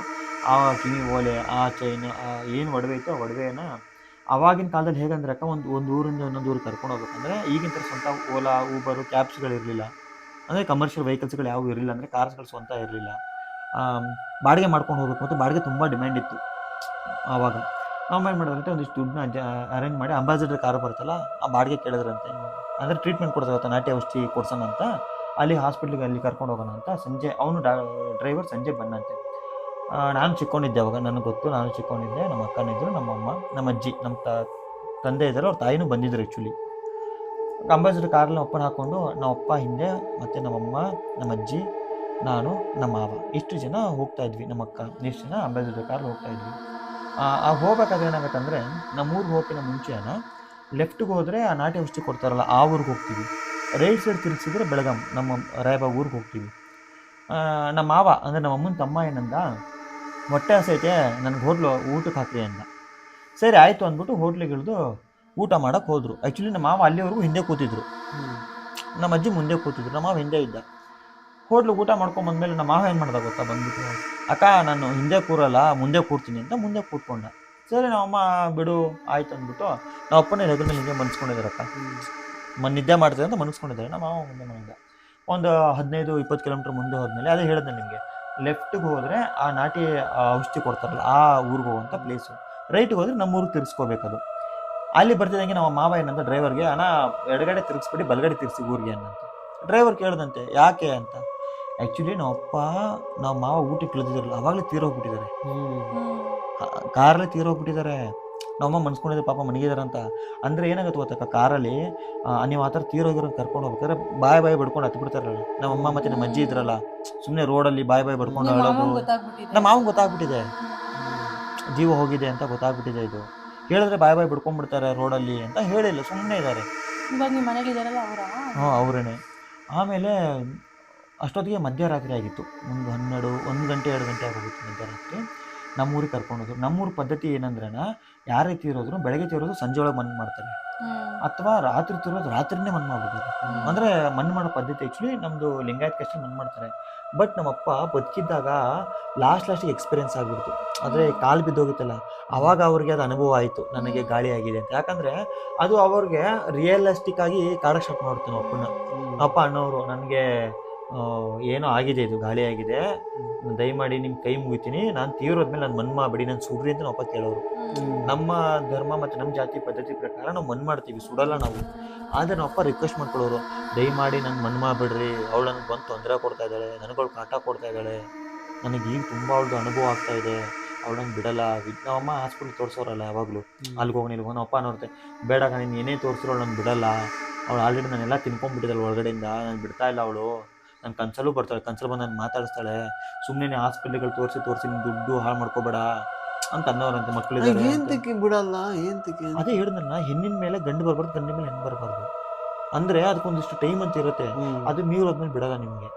ಆ ಕಿವಿ ಓಲೆ, ಆ ಚೈನ್, ಏನು ಒಡವೆ ಇತ್ತು ಆ ಒಡವೆನ ಆವಾಗಿನ ಕಾಲದಲ್ಲಿ ಹೇಗಂದ್ರೆ ಅಕ್ಕ, ಒಂದು ಊರಿಂದ ಇನ್ನೊಂದು ಊರಿಗೆ ಕರ್ಕೊಂಡು ಹೋಗ್ಬೇಕಂದ್ರೆ ಈಗಿನ ಥರ ಸ್ವಂತ ಓಲಾ, ಊಬರು, ಕ್ಯಾಬ್ಸ್ಗಳಿರಲಿಲ್ಲ. ಅಂದರೆ ಕಮರ್ಷಿಯಲ್ ವೆಹಿಕಲ್ಸ್ಗಳು ಯಾವುವು ಇರಲಿಲ್ಲ, ಅಂದರೆ ಕಾರ್ಸ್ಗಳು ಸ್ವಂತ ಇರಲಿಲ್ಲ. ಬಾಡಿಗೆ ಮಾಡ್ಕೊಂಡು ಹೋಗ್ಬೇಕು, ಮತ್ತು ಬಾಡಿಗೆ ತುಂಬ ಡಿಮ್ಯಾಂಡ್ ಇತ್ತು ಆವಾಗ. ನಾವು ಏನು ಮಾಡಿದ್ರಂತೆ, ಒಂದಿಷ್ಟು ದುಡ್ಡನ್ನ ಅರೇಂಜ್ ಮಾಡಿ ಅಂಬಾಸಿಡರ್ ಕಾರು ಬರುತ್ತಲ್ಲ, ಆ ಬಾಡಿಗೆ ಕೇಳಿದ್ರಂತೆ. ಅಂದರೆ ಟ್ರೀಟ್ಮೆಂಟ್ ಕೊಡ್ತಾರೆ, ನಾಟಿ ಔಷಧಿ ಕೊಡ್ಸೋಣ ಅಂತ, ಅಲ್ಲಿ ಹಾಸ್ಪಿಟ್ಲಿಗೆ ಅಲ್ಲಿ ಕರ್ಕೊಂಡು ಹೋಗೋಣ ಅಂತ. ಸಂಜೆ ಅವನು ಡ್ರೈವರ್ ಸಂಜೆ ಬಂದಂತೆ. ನಾನು ಚಿಕ್ಕೊಂಡಿದ್ದೆ ಅವಾಗ, ನನಗೆ ಗೊತ್ತು, ನಾನು ಚಿಕ್ಕೊಂಡಿದ್ದೆ. ನಮ್ಮ ಅಕ್ಕನಿದ್ರು, ನಮ್ಮಮ್ಮ, ನಮ್ಮ ಅಜ್ಜಿ, ನಮ್ಮ ತಂದೆ ಇದ್ದಾರೆ, ಅವ್ರ ತಾಯಿನೂ ಬಂದಿದ್ರು ಆ್ಯಕ್ಚುಲಿ. ಅಂಬಾಸಿಡರ್ ಕಾರಲ್ಲಿ ನಮ್ಮ ಅಪ್ಪನ ಹಾಕ್ಕೊಂಡು, ನಮ್ಮಪ್ಪ ಹಿಂದೆ, ಮತ್ತು ನಮ್ಮಮ್ಮ, ನಮ್ಮ ಅಜ್ಜಿ, ನಾನು, ನಮ್ಮ ಮಾವ, ಇಷ್ಟು ಜನ ಹೋಗ್ತಾ ಇದ್ವಿ. ನಮ್ಮ ಅಕ್ಕ ಇಷ್ಟು ಜನ ಅಂಬಾಸಿಡರ್ ಕಾರಲ್ಲಿ ಹೋಗ್ತಾ ಇದ್ವಿ. ಹೋಗ್ಬೇಕಾದ್ರೆ ಏನಾಗುತ್ತೆ ಅಂದರೆ, ನಮ್ಮ ಊರಿಗೆ ಹೋಗೋಕ್ಕಿಂತ ಮುಂಚೆನ ಲೆಫ್ಟಿಗೆ ಹೋದರೆ ಆ ನಾಟಿ ಔಷಧಿ ಕೊಡ್ತಾರಲ್ಲ, ಆ ಊರಿಗೆ ಹೋಗ್ತೀವಿ. ರೈಟ್ ಸೈಡ್ ತಿರುಗಿಸಿದ್ರೆ ಬೆಳಗಾಂ, ನಮ್ಮ ರಾಯಬಾಗ್ ಊರಿಗೆ ಹೋಗ್ತೀವಿ. ನಮ್ಮ ಮಾವ ಅಂದರೆ ನಮ್ಮ ಅಮ್ಮನ ತಮ್ಮ ಏನಂದ, ಹೊಟ್ಟೆ ಹಸೈತೆ, ನನಗೆ ಊಟಕ್ಕೆ ಹಾಕ್ರಿ ಅಂದ. ಸರಿ ಆಯಿತು ಅಂದ್ಬಿಟ್ಟು ಹೋಟ್ಲಿಗೆ ಇಳಿದು ಊಟ ಮಾಡೋಕ್ಕೆ ಹೋದರು. ಆ್ಯಕ್ಚುಲಿ ನಮ್ಮ ಮಾವ ಅಲ್ಲಿವರೆಗೂ ಹಿಂದೆ ಕೂತಿದ್ರು, ನಮ್ಮ ಅಜ್ಜಿ ಮುಂದೆ ಕೂತಿದ್ರು, ನಮ್ಮ ಮಾವ ಹಿಂದೆ ಇದ್ದ. ಹೋಟ್ಲಿಗೆ ಊಟ ಮಾಡ್ಕೊಂಬಂದ್ಮೇಲೆ ನಮ್ಮ ಮಾವ ಏನು ಮಾಡ್ದ ಗೊತ್ತಾ, ಬಂದ್ಬಿಟ್ಟು, ಅಕ್ಕ ನಾನು ಹಿಂದೆ ಕೂರಲ್ಲ ಮುಂದೆ ಕೂರ್ತೀನಿ ಅಂತ ಮುಂದೆ ಕೂತ್ಕೊಂಡ. ಸರಿ ನಮ್ಮಮ್ಮ ಬಿಡು ಆಯ್ತು ಅಂದ್ಬಿಟ್ಟು, ನಮ್ಮ ಅಪ್ಪನೇ ಹೆಗಲ ಹಿಂಗೆ ಮನ್ಸ್ಕೊಂಡಿದ್ದಾರಕ್ಕ, ನಿದ್ದೆ ಮಾಡ್ತಾರೆ ಅಂತ ಮನಸ್ಕೊಂಡಿದ್ದಾರೆ. ನಮ್ಮ ಮಾವ ಮುಂದೆ ಮನೆಯಿಂದ ಒಂದು 15-20 ಕಿಲೋಮೀಟ್ರ್ ಮುಂದೆ ಹೋದ್ಮೇಲೆ, ಅದೇ ಹೇಳಿದೆ ನಿಮಗೆ, ಲೆಫ್ಟಿಗೆ ಹೋದರೆ ಆ ನಾಟಿ ಔಷಧಿ ಕೊಡ್ತಾರಲ್ಲ ಆ ಊರಿಗೆ ಹೋಗುವಂಥ ಪ್ಲೇಸು. ರೈಟಿಗೆ ಹೋದರೆ ನಮ್ಮ ಊರಿಗೆ ತಿರ್ಸ್ಕೋಬೇಕದು. ಅಲ್ಲಿ ಬರ್ತಿದ್ದಂಗೆ ನಮ್ಮ ಮಾವ ಏನಂತ ಡ್ರೈವರ್ಗೆ, ಅಣ್ಣ ಎಡಗಡೆ ತಿರ್ಗಿಸ್ಬಿಟ್ಟು ಬಲಗಡೆ ತಿರ್ಸಿ ಊರಿಗೆ ಅನ್ನಂತ. ಡ್ರೈವರ್ ಕೇಳ್ದಂತೆ ಯಾಕೆ ಅಂತ. ಆ್ಯಕ್ಚುಲಿ ನಮ್ಮ ಮಾವ ಊಟಕ್ಕೆ ಇಳಿದಿದ್ರಲ್ಲ ಆವಾಗಲೇ ತೀರೋಗ್ಬಿಟ್ಟಿದ್ದಾರೆ, ಕಾರಲ್ಲಿ ತೀರೋಗ್ಬಿಟ್ಟಿದ್ದಾರೆ. ನಮ್ಮಮ್ಮ ಮನ್ಸ್ಕೊಂಡಿದ್ರೆ ಪಾಪ ಮನೆಗಿದ್ದಾರೆ ಅಂತ. ಅಂದರೆ ಏನಾಗುತ್ತೆ ಗೊತ್ತಕ್ಕ, ಕಾರಲ್ಲಿ ನೀವು ಆ ಥರ ತೀರೋಗಿರೋದು ಕರ್ಕೊಂಡು ಹೋಗ್ಬೇಕಾದ್ರೆ ಬಾಯಿ ಬಡ್ಕೊಂಡು ಹತ್ಬಿಡ್ತಾರಲ್ಲ. ನಮ್ಮಮ್ಮ ಮತ್ತು ನಮ್ಮ ಅಜ್ಜಿ ಇದ್ರಲ್ಲ, ಸುಮ್ಮನೆ ರೋಡಲ್ಲಿ ಬಾಯಿ ಬಡ್ಕೊಂಡು ಹೇಳೋದು. ನಮ್ಮ ಮಾವಂಗೆ ಗೊತ್ತಾಗ್ಬಿಟ್ಟಿದೆ, ಜೀವ ಹೋಗಿದೆ ಅಂತ ಗೊತ್ತಾಗ್ಬಿಟ್ಟಿದೆ. ಇದು ಹೇಳಿದ್ರೆ ಬಾಯಿ ಬಿಡ್ಕೊಂಡ್ಬಿಡ್ತಾರೆ ರೋಡಲ್ಲಿ ಅಂತ ಹೇಳಿಲ್ಲ, ಸುಮ್ಮನೆ ಇದ್ದಾರೆ. ಇವಾಗ ನಿಮ್ಮ ಮನೇಲಿ ಇದ್ದಾರಲ್ಲ ಅವರಾ? ಹಾಂ, ಅವರೇನೆ. ಆಮೇಲೆ ಅಷ್ಟೊತ್ತಿಗೆ ಮಧ್ಯರಾತ್ರಿ ಆಗಿತ್ತು, ಒಂದು 1 ಗಂಟೆ 2 ಗಂಟೆ ಆಗೋಗಿತ್ತು ಮಧ್ಯರಾತ್ರಿ. ನಮ್ಮೂರಿಗೆ ಕರ್ಕೊಂಡೋದ್ರು. ನಮ್ಮೂರ ಪದ್ಧತಿ ಏನಂದ್ರೆ, ಯಾರೇ ತೀರೋದ್ರು ಬೆಳಗ್ಗೆ ತೀರೋದು ಸಂಜೆ ಒಳಗೆ ಮಣ್ಣು ಮಾಡ್ತಾರೆ, ಅಥವಾ ರಾತ್ರಿ ತೀರೋದು ರಾತ್ರಿನೇ ಮಣ್ಣು ಮಾಡ್ಬಿಡ್ತಾರೆ. ಅಂದರೆ ಮಣ್ಣು ಮಾಡೋ ಪದ್ಧತಿ ಆ್ಯಕ್ಚುಲಿ ನಮ್ಮದು ಲಿಂಗಾಯತ್ಕಷ್ಟೇ ಮಣ್ಣು ಮಾಡ್ತಾರೆ. ಬಟ್ ನಮ್ಮಪ್ಪ ಬದುಕಿದ್ದಾಗ ಲಾಸ್ಟಿಗೆ ಎಕ್ಸ್ಪೀರಿಯೆನ್ಸ್ ಆಗಿಬಿಡ್ತು. ಆದರೆ ಕಾಲು ಬಿದ್ದೋಗುತ್ತಲ್ಲ, ಆವಾಗ ಅವ್ರಿಗೆ ಅದು ಅನುಭವ ಆಯಿತು, ನನಗೆ ಗಾಳಿ ಆಗಿದೆ ಅಂತ. ಯಾಕಂದರೆ ಅದು ಅವ್ರಿಗೆ ರಿಯಲಿಸ್ಟಿಕ್ ಆಗಿ ಕಾಡಕ್ಕೆ ಸ್ಟಾರ್ಟ್ ಮಾಡ್ಬಿಡ್ತು ನಮ್ಮ ಅಪ್ಪನ. ಅಪ್ಪ ಅಣ್ಣವರು ನನಗೆ ಏನೋ ಆಗಿದೆ, ಇದು ಗಾಳಿ ಆಗಿದೆ, ದಯಮಾಡಿ ನಿಮ್ಮ ಕೈ ಮುಗಿತೀನಿ, ನಾನು ತೀರೋದ್ಮೇಲೆ ನಾನು ಮಣ್ಣು ಮಾಡಬೇಡಿ, ನಾನು ಸುಡ್ರಿ ಅಂತ ನಮ್ಮ ಅಪ್ಪ ಕೇಳೋರು. ನಮ್ಮ ಧರ್ಮ ಮತ್ತು ನಮ್ಮ ಜಾತಿ ಪದ್ಧತಿ ಪ್ರಕಾರ ನಾವು ಮಣ್ಣು ಮಾಡ್ತೀವಿ, ಸುಡಲ್ಲ ನಾವು. ಆದರೆ ನಮ್ಮ ಅಪ್ಪ ರಿಕ್ವೆಸ್ಟ್ ಮಾಡ್ಕೊಳ್ಳೋರು, ದಯಮಾಡಿ ನಾನು ಮಣ್ಣು ಮಾಡಿಬಿಡ್ರಿ, ಅವಳು ನನಗೆ ಬಂದು ತೊಂದರೆ ಕೊಡ್ತಾ ಇದ್ದಾಳೆ, ನನಗಳು ಕಾಟ ಕೊಡ್ತಾ ಇದ್ದಾಳೆ, ನನಗೆ ಈಗ ತುಂಬ ಅವಳದು ಅನುಭವ ಆಗ್ತಾ ಇದೆ, ಅವಳು ನಂಗೆ ಬಿಡಲ್ಲ. ನಮ್ಮಮ್ಮ ಹಾಸ್ಪಿಟ್ಲ್ ತೋರಿಸೋರಲ್ಲ ಯಾವಾಗಲೂ, ಅಲ್ಲಿಗೆ ಹೋಗಿ ನಿಲ್ಕೊಂಡು ನಮ್ಮ ಅಪ್ಪ ನೋಡ್ತೆ, ಬೇಡ ನೀನು ಏನೇ ತೋರಿಸಿರೋಳು ನಾನು ಬಿಡಲ್ಲ, ಅವಳು ಆಲ್ರೆಡಿ ನಾನೆಲ್ಲ ತಿನ್ಕೊಂಡ್ಬಿಟ್ಟಿದ್ದಾಳೆ ಒಳಗಡೆಯಿಂದ, ನಾನು ಬಿಡ್ತಾ ಇಲ್ಲ ಅವಳು, ನನ್ನ ಕನ್ಸಲ್ಲೂ ಬರ್ತಾಳೆ, ಕನ್ಸಲ್ಲಿ ಬಂದು ನಾನು ಮಾತಾಡಿಸ್ತಾಳೆ, ಸುಮ್ಮನೆ ಹಾಸ್ಪಿಟ್ಲ್ಗಳು ತೋರಿಸಿ ನೀನು ದುಡ್ಡು ಹಾಳು ಮಾಡ್ಕೋಬೇಡ ಅಂತ ಅನ್ನೋರಂತೆ ಮಕ್ಕಳಿದ್ದಾರೆ. ಏಂತಕ್ಕೆ ಬಿಡಲ್ಲ, ಏಂತಕ್ಕೆ? ಅದೇ ಹೇಳಿದ್ನಲ್ಲ, ಹೆಣ್ಣಿನ ಮೇಲೆ ಗಂಡು ಬರಬಾರ್ದು, ಗಂಡಿನ ಮೇಲೆ ಹೆಣ್ಣು ಬರಬಾರ್ದು. ಅಂದರೆ ಅದಕ್ಕೊಂದಿಷ್ಟು ಟೈಮ್ ಅಂತ ಇರುತ್ತೆ, ಅದು ಮೀರೋದ್ಮೇಲೆ ಬಿಡಲ್ಲ ನಿಮಗೆ.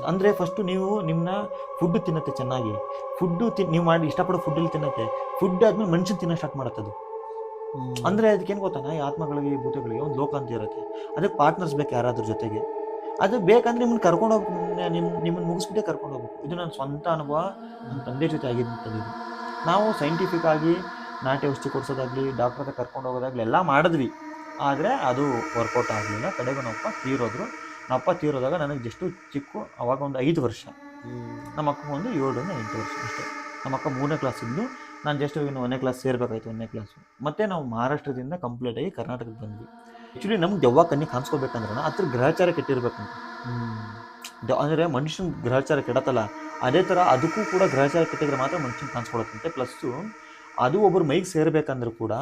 ಅಂದರೆ ಫಸ್ಟು ನೀವು ನಿಮ್ಮನ್ನ ಫುಡ್ಡು ತಿನ್ನತ್ತೆ ಚೆನ್ನಾಗಿ, ಫುಡ್ಡು ನೀವು ಮಾಡಿ ಇಷ್ಟಪಡೋ ಫುಡ್ಡಲ್ಲಿ ತಿನ್ನತ್ತೆ, ಫುಡ್ ಆದ್ಮೇಲೆ ಮನುಷ್ಯನ ತಿನ್ನೋ ಸ್ಟಾರ್ಟ್ ಮಾಡತ್ತದು. ಅಂದರೆ ಅದಕ್ಕೇನು ಗೊತ್ತಾನ, ಈ ಆತ್ಮಗಳಿಗೆ ಈ ಭೂತಗಳಿಗೆ ಒಂದು ಲೋಕ ಅಂತ ಇರುತ್ತೆ, ಅದಕ್ಕೆ ಪಾರ್ಟ್ನರ್ಸ್ ಬೇಕು ಯಾರಾದ್ರ ಜೊತೆಗೆ. ಅದು ಬೇಕಂದ್ರೆ ನಿಮ್ಮನ್ನು ಕರ್ಕೊಂಡು ಹೋಗ್ಬೇಕು, ನಿಮ್ಮನ್ನು ಮುಗಿಸ್ಬಿಟ್ಟೆ ಕರ್ಕೊಂಡು ಹೋಗ್ಬೇಕು. ಇದು ನನ್ನ ಸ್ವಂತ ಅನುಭವ, ನನ್ನ ತಂದೆ ಜೊತೆ ಆಗಿದ್ದು. ನಾವು ಸೈಂಟಿಫಿಕ್ ಆಗಿ ನಾಟಿ ಔಷಧಿ ಕೊಡಿಸೋದಾಗಲಿ, ಡಾಕ್ಟರ್ ಹತ್ರ ಕರ್ಕೊಂಡು ಹೋಗೋದಾಗಲಿ ಎಲ್ಲ ಮಾಡಿದ್ವಿ, ಆದರೆ ಅದು ವರ್ಕೌಟ್ ಆಗಲಿಲ್ಲ. ಕಡೆಗೂ ನಮ್ಮಪ್ಪ ತೀರೋದ್ರು. ನಮ್ಮಪ್ಪ ತೀರೋದಾಗ ನನಗೆ ಜಸ್ಟು ಚಿಕ್ಕ, ಅವಾಗ ಒಂದು 5 ವರ್ಷ, ನಮ್ಮ ಅಕ್ಕಗೆ ಒಂದು 7-8 ವರ್ಷ ಅಷ್ಟೇ. ನಮ್ಮ ಅಕ್ಕ 3ನೇ ಕ್ಲಾಸ್ ಇದ್ದು, ನಾನು ಜಸ್ಟ್ ಇನ್ನು 1ನೇ ಕ್ಲಾಸ್ ಸೇರಬೇಕಾಯ್ತು, 1ನೇ ಕ್ಲಾಸು. ಮತ್ತು ನಾವು ಮಹಾರಾಷ್ಟ್ರದಿಂದ ಕಂಪ್ಲೀಟಾಗಿ ಕರ್ನಾಟಕಕ್ಕೆ ಬಂದ್ವಿ. ಆ್ಯಕ್ಚುಲಿ ನಮ್ಗೆ ದೆವ್ವ ಕಣ್ಣಿಗೆ ಕಾಣಿಸ್ಕೋಬೇಕಂದ್ರೆ ಅದ್ರ ಗ್ರಹಚಾರ ಕೆಟ್ಟಿರ್ಬೇಕಂತ. ಅಂದರೆ ಮನುಷ್ಯನ ಗ್ರಹಚಾರ ಕೆಡತ್ತಲ್ಲ, ಅದೇ ಥರ ಅದಕ್ಕೂ ಕೂಡ ಗ್ರಹಚಾರ ಕೆಟ್ಟಿದ್ರೆ ಮಾತ್ರ ಮನುಷ್ಯನ ಕಾಣಿಸ್ಕೊಳತ್ತಂತೆ. ಪ್ಲಸ್ಸು ಅದು ಒಬ್ಬರು ಮೈಗೆ ಸೇರ್ಬೇಕಂದ್ರೂ ಕೂಡ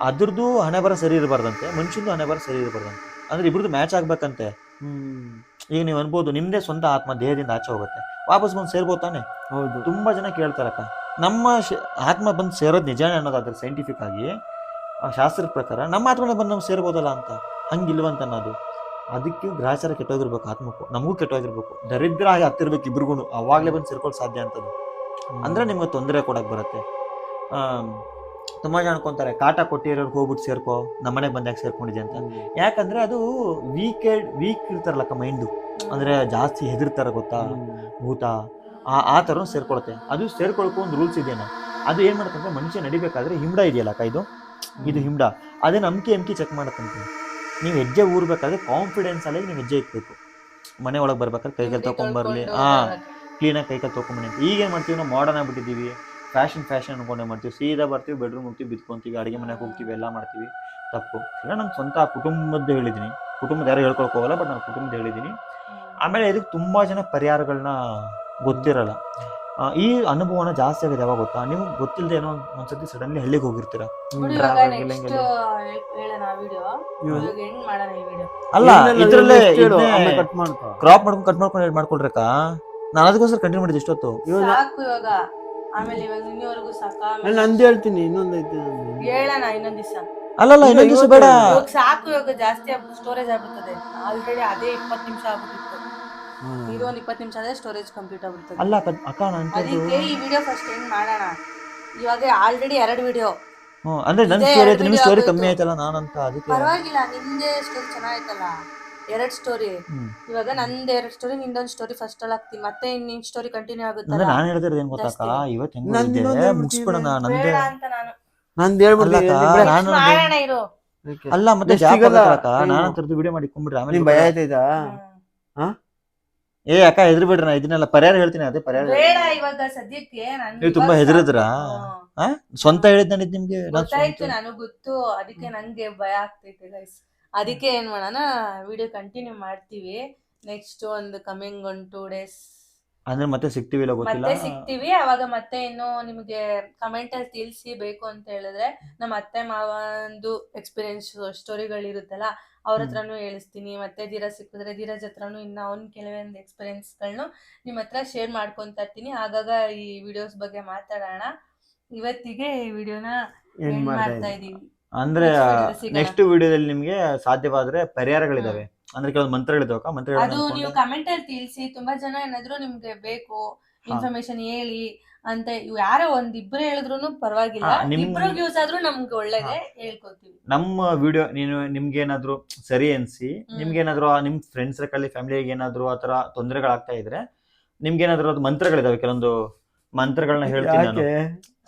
ಅದ್ರದ್ದು ಹಣೆ ಬರ ಸರಿ ಇರಬಾರ್ದಂತೆ, ಮನುಷ್ಯಂದು ಹಣೆ ಬರ ಸರಿ ಇರಬಾರ್ದಂತೆ. ಅಂದರೆ ಇಬ್ರದ್ದು ಮ್ಯಾಚ್ ಆಗ್ಬೇಕಂತೆ. ಈಗ ನೀವು ಅನ್ಬೋದು ನಿಮ್ಮದೇ ಸ್ವಂತ ಆತ್ಮ ದೇಹದಿಂದ ಆಚೆ ಹೋಗುತ್ತೆ, ವಾಪಸ್ ಬಂದು ಸೇರ್ಬೋದು ತಾನೆ? ಹೌದು. ತುಂಬ ಜನ ಕೇಳ್ತಾರಕ್ಕ, ನಮ್ಮ ಆತ್ಮ ಬಂದು ಸೇರೋದು ನಿಜಾನೇ ಅನ್ನೋದಾದ್ರೆ ಸೈಂಟಿಫಿಕ್ ಆಗಿ, ಶಾಸ್ತ್ರದ ಪ್ರಕಾರ ನಮ್ಮ ಆತ್ಮನೇ ಬಂದು ನಾವು ಸೇರ್ಬೋದಲ್ಲ ಅಂತ, ಹಂಗಿಲ್ವಂತ ಅನ್ನೋದು. ಅದಕ್ಕೆ ಗ್ರಹಚಾರ ಕೆಟ್ಟೋಗಿರ್ಬೇಕು, ಆತ್ಮಕ್ಕೂ ನಮಗೂ ಕೆಟ್ಟೋಗಿರ್ಬೇಕು, ದರಿದ್ರ ಆಗಿ ಹತ್ತಿರ್ಬೇಕು ಇಬ್ರಿಗೂ, ಅವಾಗಲೇ ಬಂದು ಸೇರ್ಕೊಳ್ಳೋ ಸಾಧ್ಯ ಅಂತದ್ದು. ಅಂದರೆ ನಿಮ್ಗೆ ತೊಂದರೆ ಕೊಡಕ್ಕೆ ಬರುತ್ತೆ. ತುಂಬ ಜನ ಅನ್ಕೊಂತಾರೆ, ಕಾಟ ಕೊಟ್ಟಿರೋರ್ಗೆ ಹೋಗ್ಬಿಟ್ಟು ಸೇರ್ಕೋ, ನಮ್ಮನೆಗೆ ಬಂದಾಗ ಸೇರ್ಕೊಂಡಿದ್ದೆ ಅಂತ. ಯಾಕಂದರೆ ಅದು ವೀಕ್ ಇರ್ತಾರಲ್ಲಕ್ಕ ಮೈಂಡು, ಅಂದರೆ ಜಾಸ್ತಿ ಹೆದರ್ತಾರೆ ಗೊತ್ತಾ, ಭೂತ ಆ ಥರ ಸೇರ್ಕೊಳುತ್ತೆ. ಅದು ಸೇರ್ಕೊಳಕ್ಕೂ ಒಂದು ರೂಲ್ಸ್ ಇದೆಯಾ, ಅದು ಏನು ಮಾಡುತ್ತಂದ್ರೆ ಮನುಷ್ಯ ನಡಿಬೇಕಾದ್ರೆ ಹಿಂಡ ಇದೆಯಲ್ಲಕ್ಕ, ಇದು ಹಿಂಡ, ಅದೇ ನಂಬಿಕೆ ಚೆಕ್ ಮಾಡುತ್ತಂತೆ. ನೀವು ಹೆಜ್ಜೆ ಊರ್ಬೇಕಾದ್ರೆ ಕಾನ್ಫಿಡೆನ್ಸ್ ಅಲ್ಲಿ ನೀವು ಹೆಜ್ಜೆ ಇಕ್ಬೇಕು. ಮನೆ ಒಳಗೆ ಬರ್ಬೇಕಾದ್ರೆ ಕೈಕಾಲು ತೊಗೊಂಬರ್ಲಿ, ಕ್ಲೀನಾಗಿ ಕೈಕಾಲು ತೊಗೊಂಬನ್ನಿ ಅಂತ. ಈಗೇನು ಮಾಡ್ತೀವಿ, ನಾವು ಮಾಡರ್ನ್ ಆಗಿಬಿಟ್ಟಿದ್ದೀವಿ, ಫ್ಯಾಷನ್ ಅನ್ಕೊಂಡೇ ಮಾಡ್ತೀವಿ, ಸೀದಾ ಬರ್ತೀವಿ, ಬೆಡ್ರೂಮ್ ಹೋಗ್ತೀವಿ, ಬಿದ್ಕೊಂತೀವಿ, ಅಡುಗೆ ಮನೆಗೆ ಹೋಗ್ತೀವಿ, ಎಲ್ಲ ಮಾಡ್ತೀವಿ. ತಪ್ಪು. ಈಗ ನಾನು ಸ್ವಂತ ಕುಟುಂಬದ್ದು ಹೇಳಿದ್ದೀನಿ, ಕುಟುಂಬದ ಯಾರು ಹೇಳ್ಕೊಳಕ್ಕೆ ಹೋಗಲ್ಲ, ಬಟ್ ನಾನು ಕುಟುಂಬದ ಹೇಳಿದ್ದೀನಿ. ಆಮೇಲೆ ಇದಕ್ಕೆ ತುಂಬ ಜನ ಪರಿಹಾರಗಳನ್ನ ಗೊತ್ತಿರಲ್ಲ. ಈ ಅನುಭವನ ಜಾಸ್ತಿ ಆಗಿದೆ ಯಾವಾಗ ಗೊತ್ತಾ, ನೀವು ಗೊತ್ತಿಲ್ಲದೆ ಏನೋ ಒಂದ್ಸತಿ ಸಡನ್ಲಿ ಹಳ್ಳಿಗೆ ಹೋಗಿರ್ತೀರ, ಅಲ್ಲ ಇದ್ರಲ್ಲೇ ಕ್ರಾಪ್ ಮಾಡ್ಕೊಂಡು ಮಾಡ್ಕೊಳ್ರಕ್ಕ. ನಾನು ಅದಕ್ಕೋಸ್ಕರ ಕಂಟಿನ್ಯೂ ಮಾಡಿದ್ದು ಇಷ್ಟೊತ್ತು. ಆಮೇಲೆ ಇವಾಗ ಇನ್ನೂವರೆಗೂ ಸಾಕ, ನಂದು ಹೇಳ್ತೀನಿ, ಇನ್ನೊಂದೈತೆ ಹೇಳೋಣ ಇನ್ನೊಂದ್ ದಿವಸ. ಅಲ್ಲಲ್ಲ ಇನ್ನೊಂದ್ ದಿವಸ ಬೇಡ, ಸಾಕು, ಇವಾಗ ಜಾಸ್ತಿ ಸ್ಟೋರೇಜ್ ಆಗ್ಬಿಡ್ತದೆ. ಆಲ್ರೆಡಿ ಅದೇ 20 ನಿಮಿಷ ಆಗ್ಬಿಟ್ಟಿತ್ತು, ಇದು ಒಂದು 20 ನಿಮಿಷ ಆದ್ರೆ ಸ್ಟೋರೇಜ್ ಕಂಪ್ಲೀಟ್ ಆಗ್ಬಿಡ್ತದೆ. ಅಲ್ಲ ಅಕ್ಕ, ಅದಕ್ಕೆ ಈ ವಿಡಿಯೋ ಫಸ್ಟ್ ಹೆಂಗ್ ಮಾಡೋಣ, ಇವಾಗ ಆಲ್ರೆಡಿ 2 ವಿಡಿಯೋ. ಅಂದ್ರೆ ನನ್ನ ಸ್ಟೋರಿ ಆಯ್ತು, ನಿಮ್ ಸ್ಟೋರಿ ಕಮ್ಮಿ ಆಯ್ತಲ್ಲ, ನಾನಂತ ಅದಕ್ಕೆ. ಪರವಾಗಿಲ್ಲ, ನಿಂದೇ ಸ್ಟೋರಿ ಚೆನ್ನಾಯ್ತಲ್ಲ, 2 ಸ್ಟೋರಿ. ಇವಾಗ ನಂದು 2 ಸ್ಟೋರಿ, ನಿಂದೊಂದು ಸ್ಟೋರಿ ಫಸ್ಟ್ ಅಲ್ಲಿ ಹಾಕ್ತೀನಿ, ಮತ್ತೆ ನಿನ್ ಸ್ಟೋರಿ ಕಂಟಿನ್ಯೂ ಆಗುತ್ತಲ್ಲ. ನಾನು ಹೇಳ್ತಿರೋದು ಏನ್ ಗೊತ್ತಾಕ, ಇವತ್ತು ಹೆಂಗಿದೆ ಮುಗಿಸ್ಬಿಡೋಣ, ನಂದೇ ಅಂತ ನಂದು ಹೇಳ್ಬಿಡ್ತೀನಿ. ಮಾಡೋಣ ಇರು. ಅಲ್ಲ ಮತ್ತೆ ನಾನಂತರದ್ದು ವಿಡಿಯೋ ಮಾಡಿ ಇಟ್ಕೊಂಡ್ಬಿಡ್ರಿ, ಆಮೇಲೆ ಭಯ ಆಯ್ತೈತಾ? ಏ ಅಕ್ಕ ಹೆದರ್ಬಿಡ್ರಿ, ನಾ ಇದನ್ನೆಲ್ಲ ಪರಿಹಾರ ಹೇಳ್ತೀನಿ, ಅದೇ ಪರಿಹಾರ. ಬೇಡ ಇವಾಗ ಸದ್ಯಕ್ಕೆ. ನೀವು ತುಂಬಾ ಹೆದರಿದ್ರ, ಸ್ವಂತ ಹೇಳಿದ್ ನಾನು ನಿಮ್ಗೆ ಗೊತ್ತಾಯ್ತು, ನನಗ್ ಗೊತ್ತು, ಅದಕ್ಕೆ ನಂಗೆ ಭಯ ಆಗ್ತೈತೆ ಗೈಸ್. ಅದಕ್ಕೆ ಏನ್ ಮಾಡೋಣ, ವಿಡಿಯೋ ಕಂಟಿನ್ಯೂ ಮಾಡ್ತೀವಿ. ನೆಕ್ಸ್ಟ್ ಒಂದು ಕಮಿಂಗ್ 1-2 days ಅಂದ್ರೆ ಮತ್ತೆ ಸಿಗ್ತೀವಿ, ಇಲ್ಲ ಗೊತ್ತಿಲ್ಲ, ಮತ್ತೆ ಸಿಗ್ತೀವಿ. ಅವಾಗ ಮತ್ತೆ ಇನ್ನು ನಿಮ್ಗೆ ಕಮೆಂಟ್ ಅಲ್ಲಿ ತಿಳಿಸಿ ಬೇಕು ಅಂತ ಹೇಳಿದ್ರೆ, ನಮ್ಮ ಅತ್ತೆ ಮಾವಂದು ಎಕ್ಸ್ಪೀರಿಯನ್ಸ್ ಸ್ಟೋರಿಗಳಿರುತ್ತಲ್ಲ, ಅವ್ರ ಹತ್ರನೂ ಹೇಳಿಸ್ತೀನಿ. ಮತ್ತೆ ಧೀರಜ್ ಸಿಕ್ಕಿದ್ರೆ ಧೀರಜ್ ಹತ್ರನೂ ಇನ್ನು ಅವ್ನ ಕೆಲವೊಂದು ಎಕ್ಸ್ಪೀರಿಯನ್ಸ್ಗಳನ್ನೂ ನಿಮ್ಮ ಹತ್ರ ಶೇರ್ ಮಾಡ್ಕೊಂತ ಇರ್ತೀನಿ. ಆಗಾಗ ಈ ವಿಡಿಯೋಸ್ ಬಗ್ಗೆ ಮಾತಾಡೋಣ. ಇವತ್ತಿಗೆ ಈ ವಿಡಿಯೋನ ಎಂಡ್ ಮಾಡ್ತಾ ಇದೀವಿ. ಅಂದ್ರೆ ನೆಕ್ಸ್ಟ್ ವಿಡಿಯೋದಲ್ಲಿ ನಿಮ್ಗೆ ಸಾಧ್ಯವಾದ್ರೆ ಪರಿಹಾರಗಳಿದಾವೆ, ಅಂದ್ರೆ ಕೆಲವೊಂದು ಮಂತ್ರಗಳಿದಾವೆ, ಅದು ನೀವು ಕಮೆಂಟ್ ಅಲ್ಲಿ ತಿಳಿಸಿ. ತುಂಬಾ ಜನ ಏನಾದ್ರು ನಿಮ್ಗೆ ಬೇಕು ಇನ್ಫಾರ್ಮೇಶನ್ ಹೇಳಿ ಅಂತ, ಯಾರೋ ಒಂದಿಬ್ರು ಹೇಳಿದ್ರು ಪರವಾಗಿಲ್ಲ, ಇಬ್ರಿಗೆ ಯೂಸ್ ಆದ್ರೂ ನಮ್ಗೆ ಒಳ್ಳೇದೇ, ಹೇಳ್ಕೊತೀವಿ. ನಮ್ಮ ವಿಡಿಯೋ ನಿಮ್ಗೇನಾದ್ರು ಸರಿ ಅನ್ಸಿ, ನಿಮ್ಗೇನಾದ್ರು ನಿಮ್ ಫ್ರೆಂಡ್ಸ್ ಸರ್ಕಲ್ ಫ್ಯಾಮಿಲಿಗೆ ಏನಾದ್ರು ಆತರ ತೊಂದರೆಗಳಾಗ್ತಾ ಇದ್ರೆ, ನಿಮ್ಗೇನಾದ್ರು ಅದು ಮಂತ್ರಗಳಿದಾವೆ, ಕೆಲವೊಂದು ಮಂತ್ರಗಳನ್ನ ಹೇಳ್ತೀನಿ ನಾನು.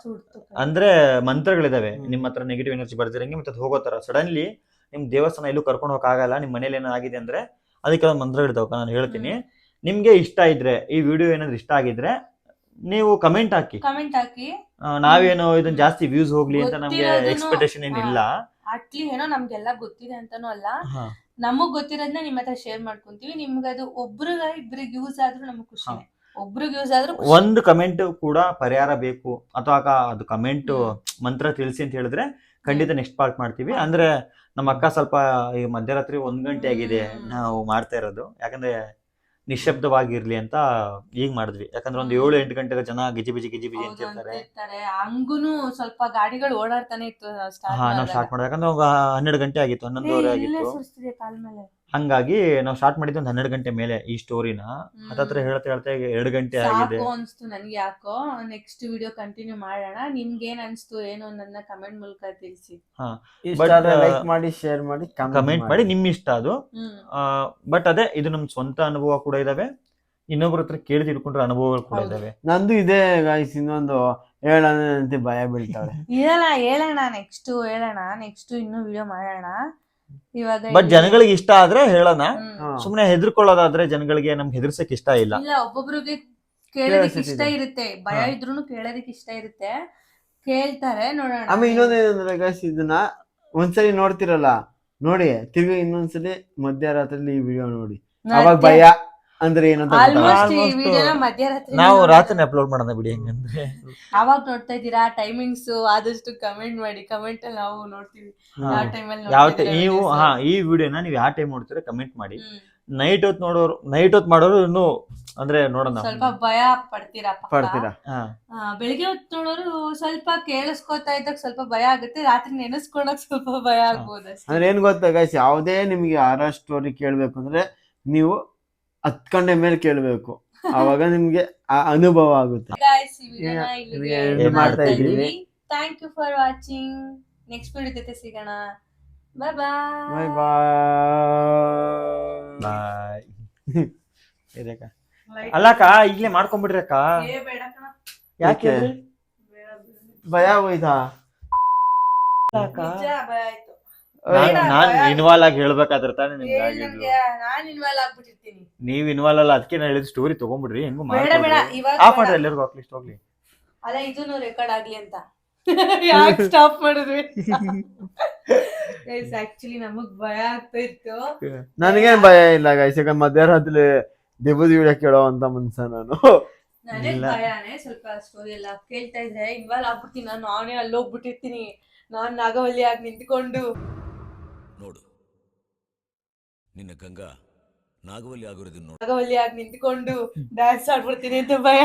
ಅಂದ್ರೆ ಮಂತ್ರಗಳಿದಾವೆ, ನಿಮ್ಮ ಹತ್ರ ನೆಗೆಟಿವ್ ಎನರ್ಜಿ ಬರ್ದಿರಂಗೆ ಮತ್ತೆ ಹೋಗೋ ತರ ಸಡನ್ಲಿ ನಿಮ್ ದೇವಸ್ಥಾನ ಎಲ್ಲೂ ಕರ್ಕೊಂಡು ಹೋಗಕ್ಕಾಗಲ್ಲ, ನಿಮ್ ಮನೇಲಿ ಏನೋ ಆಗಿದೆ ಅಂದ್ರೆ ಅದಕ್ಕೆ ಒಂದು ಮಂತ್ರಗಳಿದ್ದಾವೆ ನಾನು ಹೇಳ್ತೀನಿ. ನಿಮ್ಗೆ ಇಷ್ಟ ಇದ್ರೆ, ಈ ವಿಡಿಯೋ ಏನಾದ್ರು ಇಷ್ಟ ಆಗಿದ್ರೆ ನೀವು ಕಮೆಂಟ್ ಹಾಕಿ. ಕಮೆಂಟ್ ಹಾಕಿ. ನಾವೇನೋ ಇದನ್ನ ಜಾಸ್ತಿ ವ್ಯೂಸ್ ಹೋಗ್ಲಿ ಅಂತ ನಮ್ಗೆ ಗೊತ್ತಿರೋದನ್ನು- ಎಕ್ಸ್ಪೆಕ್ಟೇಷನ್ ಏನಿಲ್ಲ. ಅಟ್ಲಿ ಏನೋ ನಮ್ಗೆಲ್ಲ ಗೊತ್ತಿದೆ ಅಂತಾನು ಅಲ್ಲ, ಹಾ. ನಮಗ್ ಗೊತ್ತಿರೋದ್ನ ನಿಮ್ ಹತ್ರ ಶೇರ್ ಮಾಡ್ಕೊಂತೀವಿ. ನಿಮ್ಗೆ ಅದು ಇಬ್ರಿಗೆ ಯೂಸ್ ಆದ್ರೂ ನಮಗ್ ಖುಷಿನೇ. ಒಬ್ರಿಗೆ ಯೂಸ್ ಆದ್ರೂ ಖುಷಿ. ಒಂದು ಕಮೆಂಟ್ ಕೂಡ ಪರಿಹಾರ ಬೇಕು ಅಥವಾ ಅದು ಕಮೆಂಟ್ ಮಂತ್ರ ತಿಳಿಸಿ ಅಂತ ಹೇಳಿದ್ರೆ ಖಂಡಿತ ನೆಕ್ಸ್ಟ್ ಪಾರ್ಟ್ ಮಾಡ್ತೀವಿ. ಅಂದ್ರೆ ನಮ್ಮ ಅಕ್ಕ ಸ್ವಲ್ಪ ಈ ಮಧ್ಯರಾತ್ರಿ 1 ಗಂಟೆ ಆಗಿದೆ ನಾವು ಮಾಡ್ತಾ ಇರೋದು, ಯಾಕಂದ್ರೆ ನಿಶ್ಶಬ್ದವಾಗಿರ್ಲಿ ಅಂತ ಈಗ ಮಾಡಿದ್ವಿ. ಯಾಕಂದ್ರೆ ಒಂದು 7-8 ಗಂಟೆಗೆ ಜನ ಗಿಜಿ ಬಿಜಿ ಹೌದು ಅಂತ ಅಂತಿರ್ತಾರೆ. ಇರ್ತಾರೆ. ಹಂಗೂನು ಸ್ವಲ್ಪ ಗಾಡಿಗಳು ಓಡಾಡ್ತಾನೆ ಇತ್ತು ನಾವು ನಾವು ಸ್ಟಾರ್ಟ್ ಮಾಡಿದಾಗ, ಯಾಕಂದ್ರೆ 12 ಗಂಟೆ ಆಗಿತ್ತು, 11:30 ಆಗಿತ್ತು. ಸುರಿಸ್ತಿದೆ ಕಾಲ್ ಮೇಲೆ. ಹಂಗಾಗಿ ನಾವು ಸ್ಟಾರ್ಟ್ ಮಾಡಿದ್ದು ಒಂದು 12 ಗಂಟೆ ಮೇಲೆ ಈ ಸ್ಟೋರಿನ. ಹತ್ತತ್ರ ಹೇಳ್ತಾ 2 ಗಂಟೆ ಆಗಿದೆ. ಸಾಕು ಅನ್ಸ್ತು ನನ್ಗೆ ಯಾಕೋ. ನೆಕ್ಸ್ಟ್ ವಿಡಿಯೋ ಕಂಟಿನ್ಯೂ ಮಾಡೋಣ. ನಿಮ್ಗೆ ಏನ್ ಅನ್ಸ್ತು ಏನೋ ನನ್ನ ಕಮೆಂಟ್ ಮೂಲಕ ತಿಳಿಸಿ. ಲೈಕ್ ಮಾಡಿ, ಶೇರ್ ಮಾಡಿ, ಕಮೆಂಟ್ ಮಾಡಿ, ನಿಮ್ ಇಷ್ಟ ಅದು. ಹ್ಮ್. ಬಟ್ ಅದೇ ಇದು ನಮ್ ಸ್ವಂತ ಅನುಭವ ಕೂಡ ಇದಾವೆ, ಇನ್ನೊಬ್ಬರ ಹತ್ರ ಕೇಳಿ ತಿಳ್ಕೊಂಡ್ರೆ ಅನುಭವಗಳು ಕೂಡ ಹೌದು. ಇದಾವೆ. ನಂದು ಇದೆ ಗಾಯ್ಸ್. ಇನ್ನೊಂದು ಹೇಳಂತೆ ಭಯ ಬೀಳ್ತಾಳೆ. ಹೇಳೋಣ ನೆಕ್ಸ್ಟ್ ಇನ್ನೂ ವಿಡಿಯೋ ಮಾಡೋಣ. ಇವಾಗ ಬಟ್ ಜನಗಳಿಗೆ ಇಷ್ಟ ಆದ್ರೆ ಹೇಳೋಣ. ಹಾ. ಸುಮ್ನೆ ಹೆದರ್ಕೊಳ್ಳೋದಾದ್ರೆ ಜನಗಳಿಗೆ ನಮ್ಗೆ ಹೆದರ್ಸಕ್ ಇಷ್ಟ ಇಲ್ಲ. ಇಲ್ಲ, ಒಬ್ಬೊಬ್ರಿಗೆ ಕೇಳೋದಕ್ಕೆ ಇಷ್ಟ Curiosity ಇರುತ್ತೆ, ಭಯ ಹಾ. ಇದ್ರೂನು ಕೇಳೋದಕ್ಕೆ ಇಷ್ಟ ಇರುತ್ತೆ, ಕೇಳ್ತಾರೆ. ನೋಡೋಣ. ಆಮೇಲೆ ಇನ್ನೊಂದೇನಂದ್ರೆ ಗಾಯ್ಸ್, ಇದನ್ನ ಒಂದ್ಸಲಿ ನೋಡ್ತಿರಲ್ಲ, ನೋಡಿ ತಿರ್ಗಿ ಇನ್ನೊಂದ್ಸಲಿ ಮಧ್ಯರಾತ್ರಿ ಈ ವಿಡಿಯೋ ನೋಡಿ. ಅವಾಗ ಭಯ ಅಂದ್ರೆ ಏನಂತ ಆಲ್ಮೋಸ್ಟ್ ಈ Almost ವಿಡಿಯೋನ ಮಧ್ಯರಾತ್ರಿ ನಾವು ರಾತ್ರಿ ಅಪ್ಲೋಡ್ ಮಾಡೋಣ ಬಿಡಿ. ಹೆಂಗಂದ್ರೆ ಯಾವಾಗ ನೋಡ್ತಾ ಇದ್ದೀರಾ ಟೈಮಿಂಗ್ಸ್ ಆದಷ್ಟು ಕಮೆಂಟ್ ಮಾಡಿ. ಕಮೆಂಟ್ ಅಲ್ಲಿ ನಾವು ನೋಡ್ತೀವಿ ಯಾವ ಟೈಮಲ್ಲಿ ನೀವು ಈ ವಿಡಿಯೋನ ನೀವು ಯಾವ ಟೈಮ್ ನೋಡ್ತೀರಾ ಕಮೆಂಟ್ ಮಾಡಿ. ನೈಟ್ ಹೊತ್ತು ಮಾಡೋರು ಇನ್ನು ಅಂದ್ರೆ ನೋಡೋಣ. ಸ್ವಲ್ಪ ಭಯ ಪಡ್ತೀರಾ ಪಕ್ಕ. ಪಡ್ತೀರಾ? ಬೆಳಿಗ್ಗೆ ಹೊತ್ತು ನೋಡೋರು ಸ್ವಲ್ಪ ಕೇಳಿಸ್ಕೊತಾ ಇದ್ದಾಗ ಸ್ವಲ್ಪ ಭಯ ಆಗುತ್ತೆ, ರಾತ್ರಿ ನೆನೆಸ್ಕೊಳಕ್ ಸ್ವಲ್ಪ ಭಯ ಆಗ್ಬೋದು ಅಷ್ಟೇ. ಅಂದ್ರೆ ಏನ್ ಗೊತ್ತಾ ಗೈಸ್, ಯಾವುದೇ ನಿಮ್ಗೆ ಹಾರರ್ ಸ್ಟೋರಿ ಕೇಳ್ಬೇಕು ಅಂದ್ರೆ ನೀವು 10 ಗಂಟೆ ಮೇಲೆ ಕೇಳ್ಬೇಕು, ಅವಾಗ ನಿಮ್ಗೆ ಆ ಅನುಭವ ಆಗುತ್ತೆ. Guys, ಈ ವಿಡಿಯೋನ ಇಲ್ಲಿಗೆ end ಮಾಡ್ತಾ ಇದ್ದೀವಿ. ಇದ್ದೀವಿ. Thank you for watching. Next video ಜೊತೆ ಸಿಗೋಣ. ಬಾಯ್ ಬಾಯ್ ಬಾಯ್. ಅಲ್ಲಕ್ಕ ಈಗ್ಲೇ ಮಾಡ್ಕೊಂಡ್ಬಿಡ್ರಿ ಅಕ್ಕ. ಯಾಕೆ ಯಾಕೆ? ಭಯ ಹೋಯ್ತಾ? ನಾನ್ ಇನ್ವಾಲ್ವ್ ಆಗಿ ಹೇಳ್ಬೇಕಾದ್ರೆ ತಾನೇ ನಿಮ್ಗೆ ಆಗಿದ್ದು. ನಾನ್ ಇನ್ವಾಲ್ವ್ ಆಗ್ಬಿಟ್ಟಿರ್ತೀನಿ. ನೀವ್ ಇನ್ವಾಲ್ವ್ ಅಲ್ಲ, ಅದಕ್ಕೆ ನಾನು ಹೇಳಿದ ಸ್ಟೋರಿ ತಗೊಂಡ್ಬಿಡ್ರಿ. ಹೆಂಗು ಬೇಡ ಇವಾಗ ಆಫ್ ಮಾಡ್ರಿ, ಎಲ್ಲರಿಗೂ ಅಟ್ಲೀಸ್ಟ್ ಹೋಗ್ಲಿ. ಅಲ್ಲ ಇದನ್ನು ರೆಕಾರ್ಡ್ ಆಗ್ಲಿ ಅಂತ ಯಾಕೆ ಸ್ಟಾಪ್ ಮಾಡಿದ್ವಿ? ಆಕ್ಚುಲಿ ನಮಗ್ ಭಯ ಆಗ್ತಾ ಇತ್ತು. ನನಗೇನ್ ಭಯ ಇಲ್ಲ ಗೈಸ್, ಯಾಕಂದ್ರೆ ಮಧ್ಯರಾತ್ರಿ ದೆವ್ವದ ವಿಡಿಯೋ ಕೇಳೋ ಅಂತ ಮನ್ಸ ನಾನು. ನನಗ್ ಭಯನೇ. ಸ್ವಲ್ಪ ಸ್ಟೋರಿ ಎಲ್ಲ ಕೇಳ್ತಾ ಇದ್ರೆ ಇನ್ವಾಲ್ವ್ ಆಗ್ಬಿಡ್ತೀನಿ. ನಾನೇ ಅಲ್ಲೋಗ್ಬಿಟ್ಟಿರ್ತೀನಿ. ನಾನ್ ನಾಗವಲ್ಲಿ ಆಗಿ ನಿಂತ್ಕೊಂಡು ನೋಡು, ನಿನ್ನ ಗಂಗಾ ನಾಗವಲ್ಲಿ ಆಗಿರೋದನ್ನ ನೋಡು. ಡ್ಯಾನ್ಸ್ ಆಡ್ಬಿಡ್ತೀನಿ ಅಂತ ಭಯ.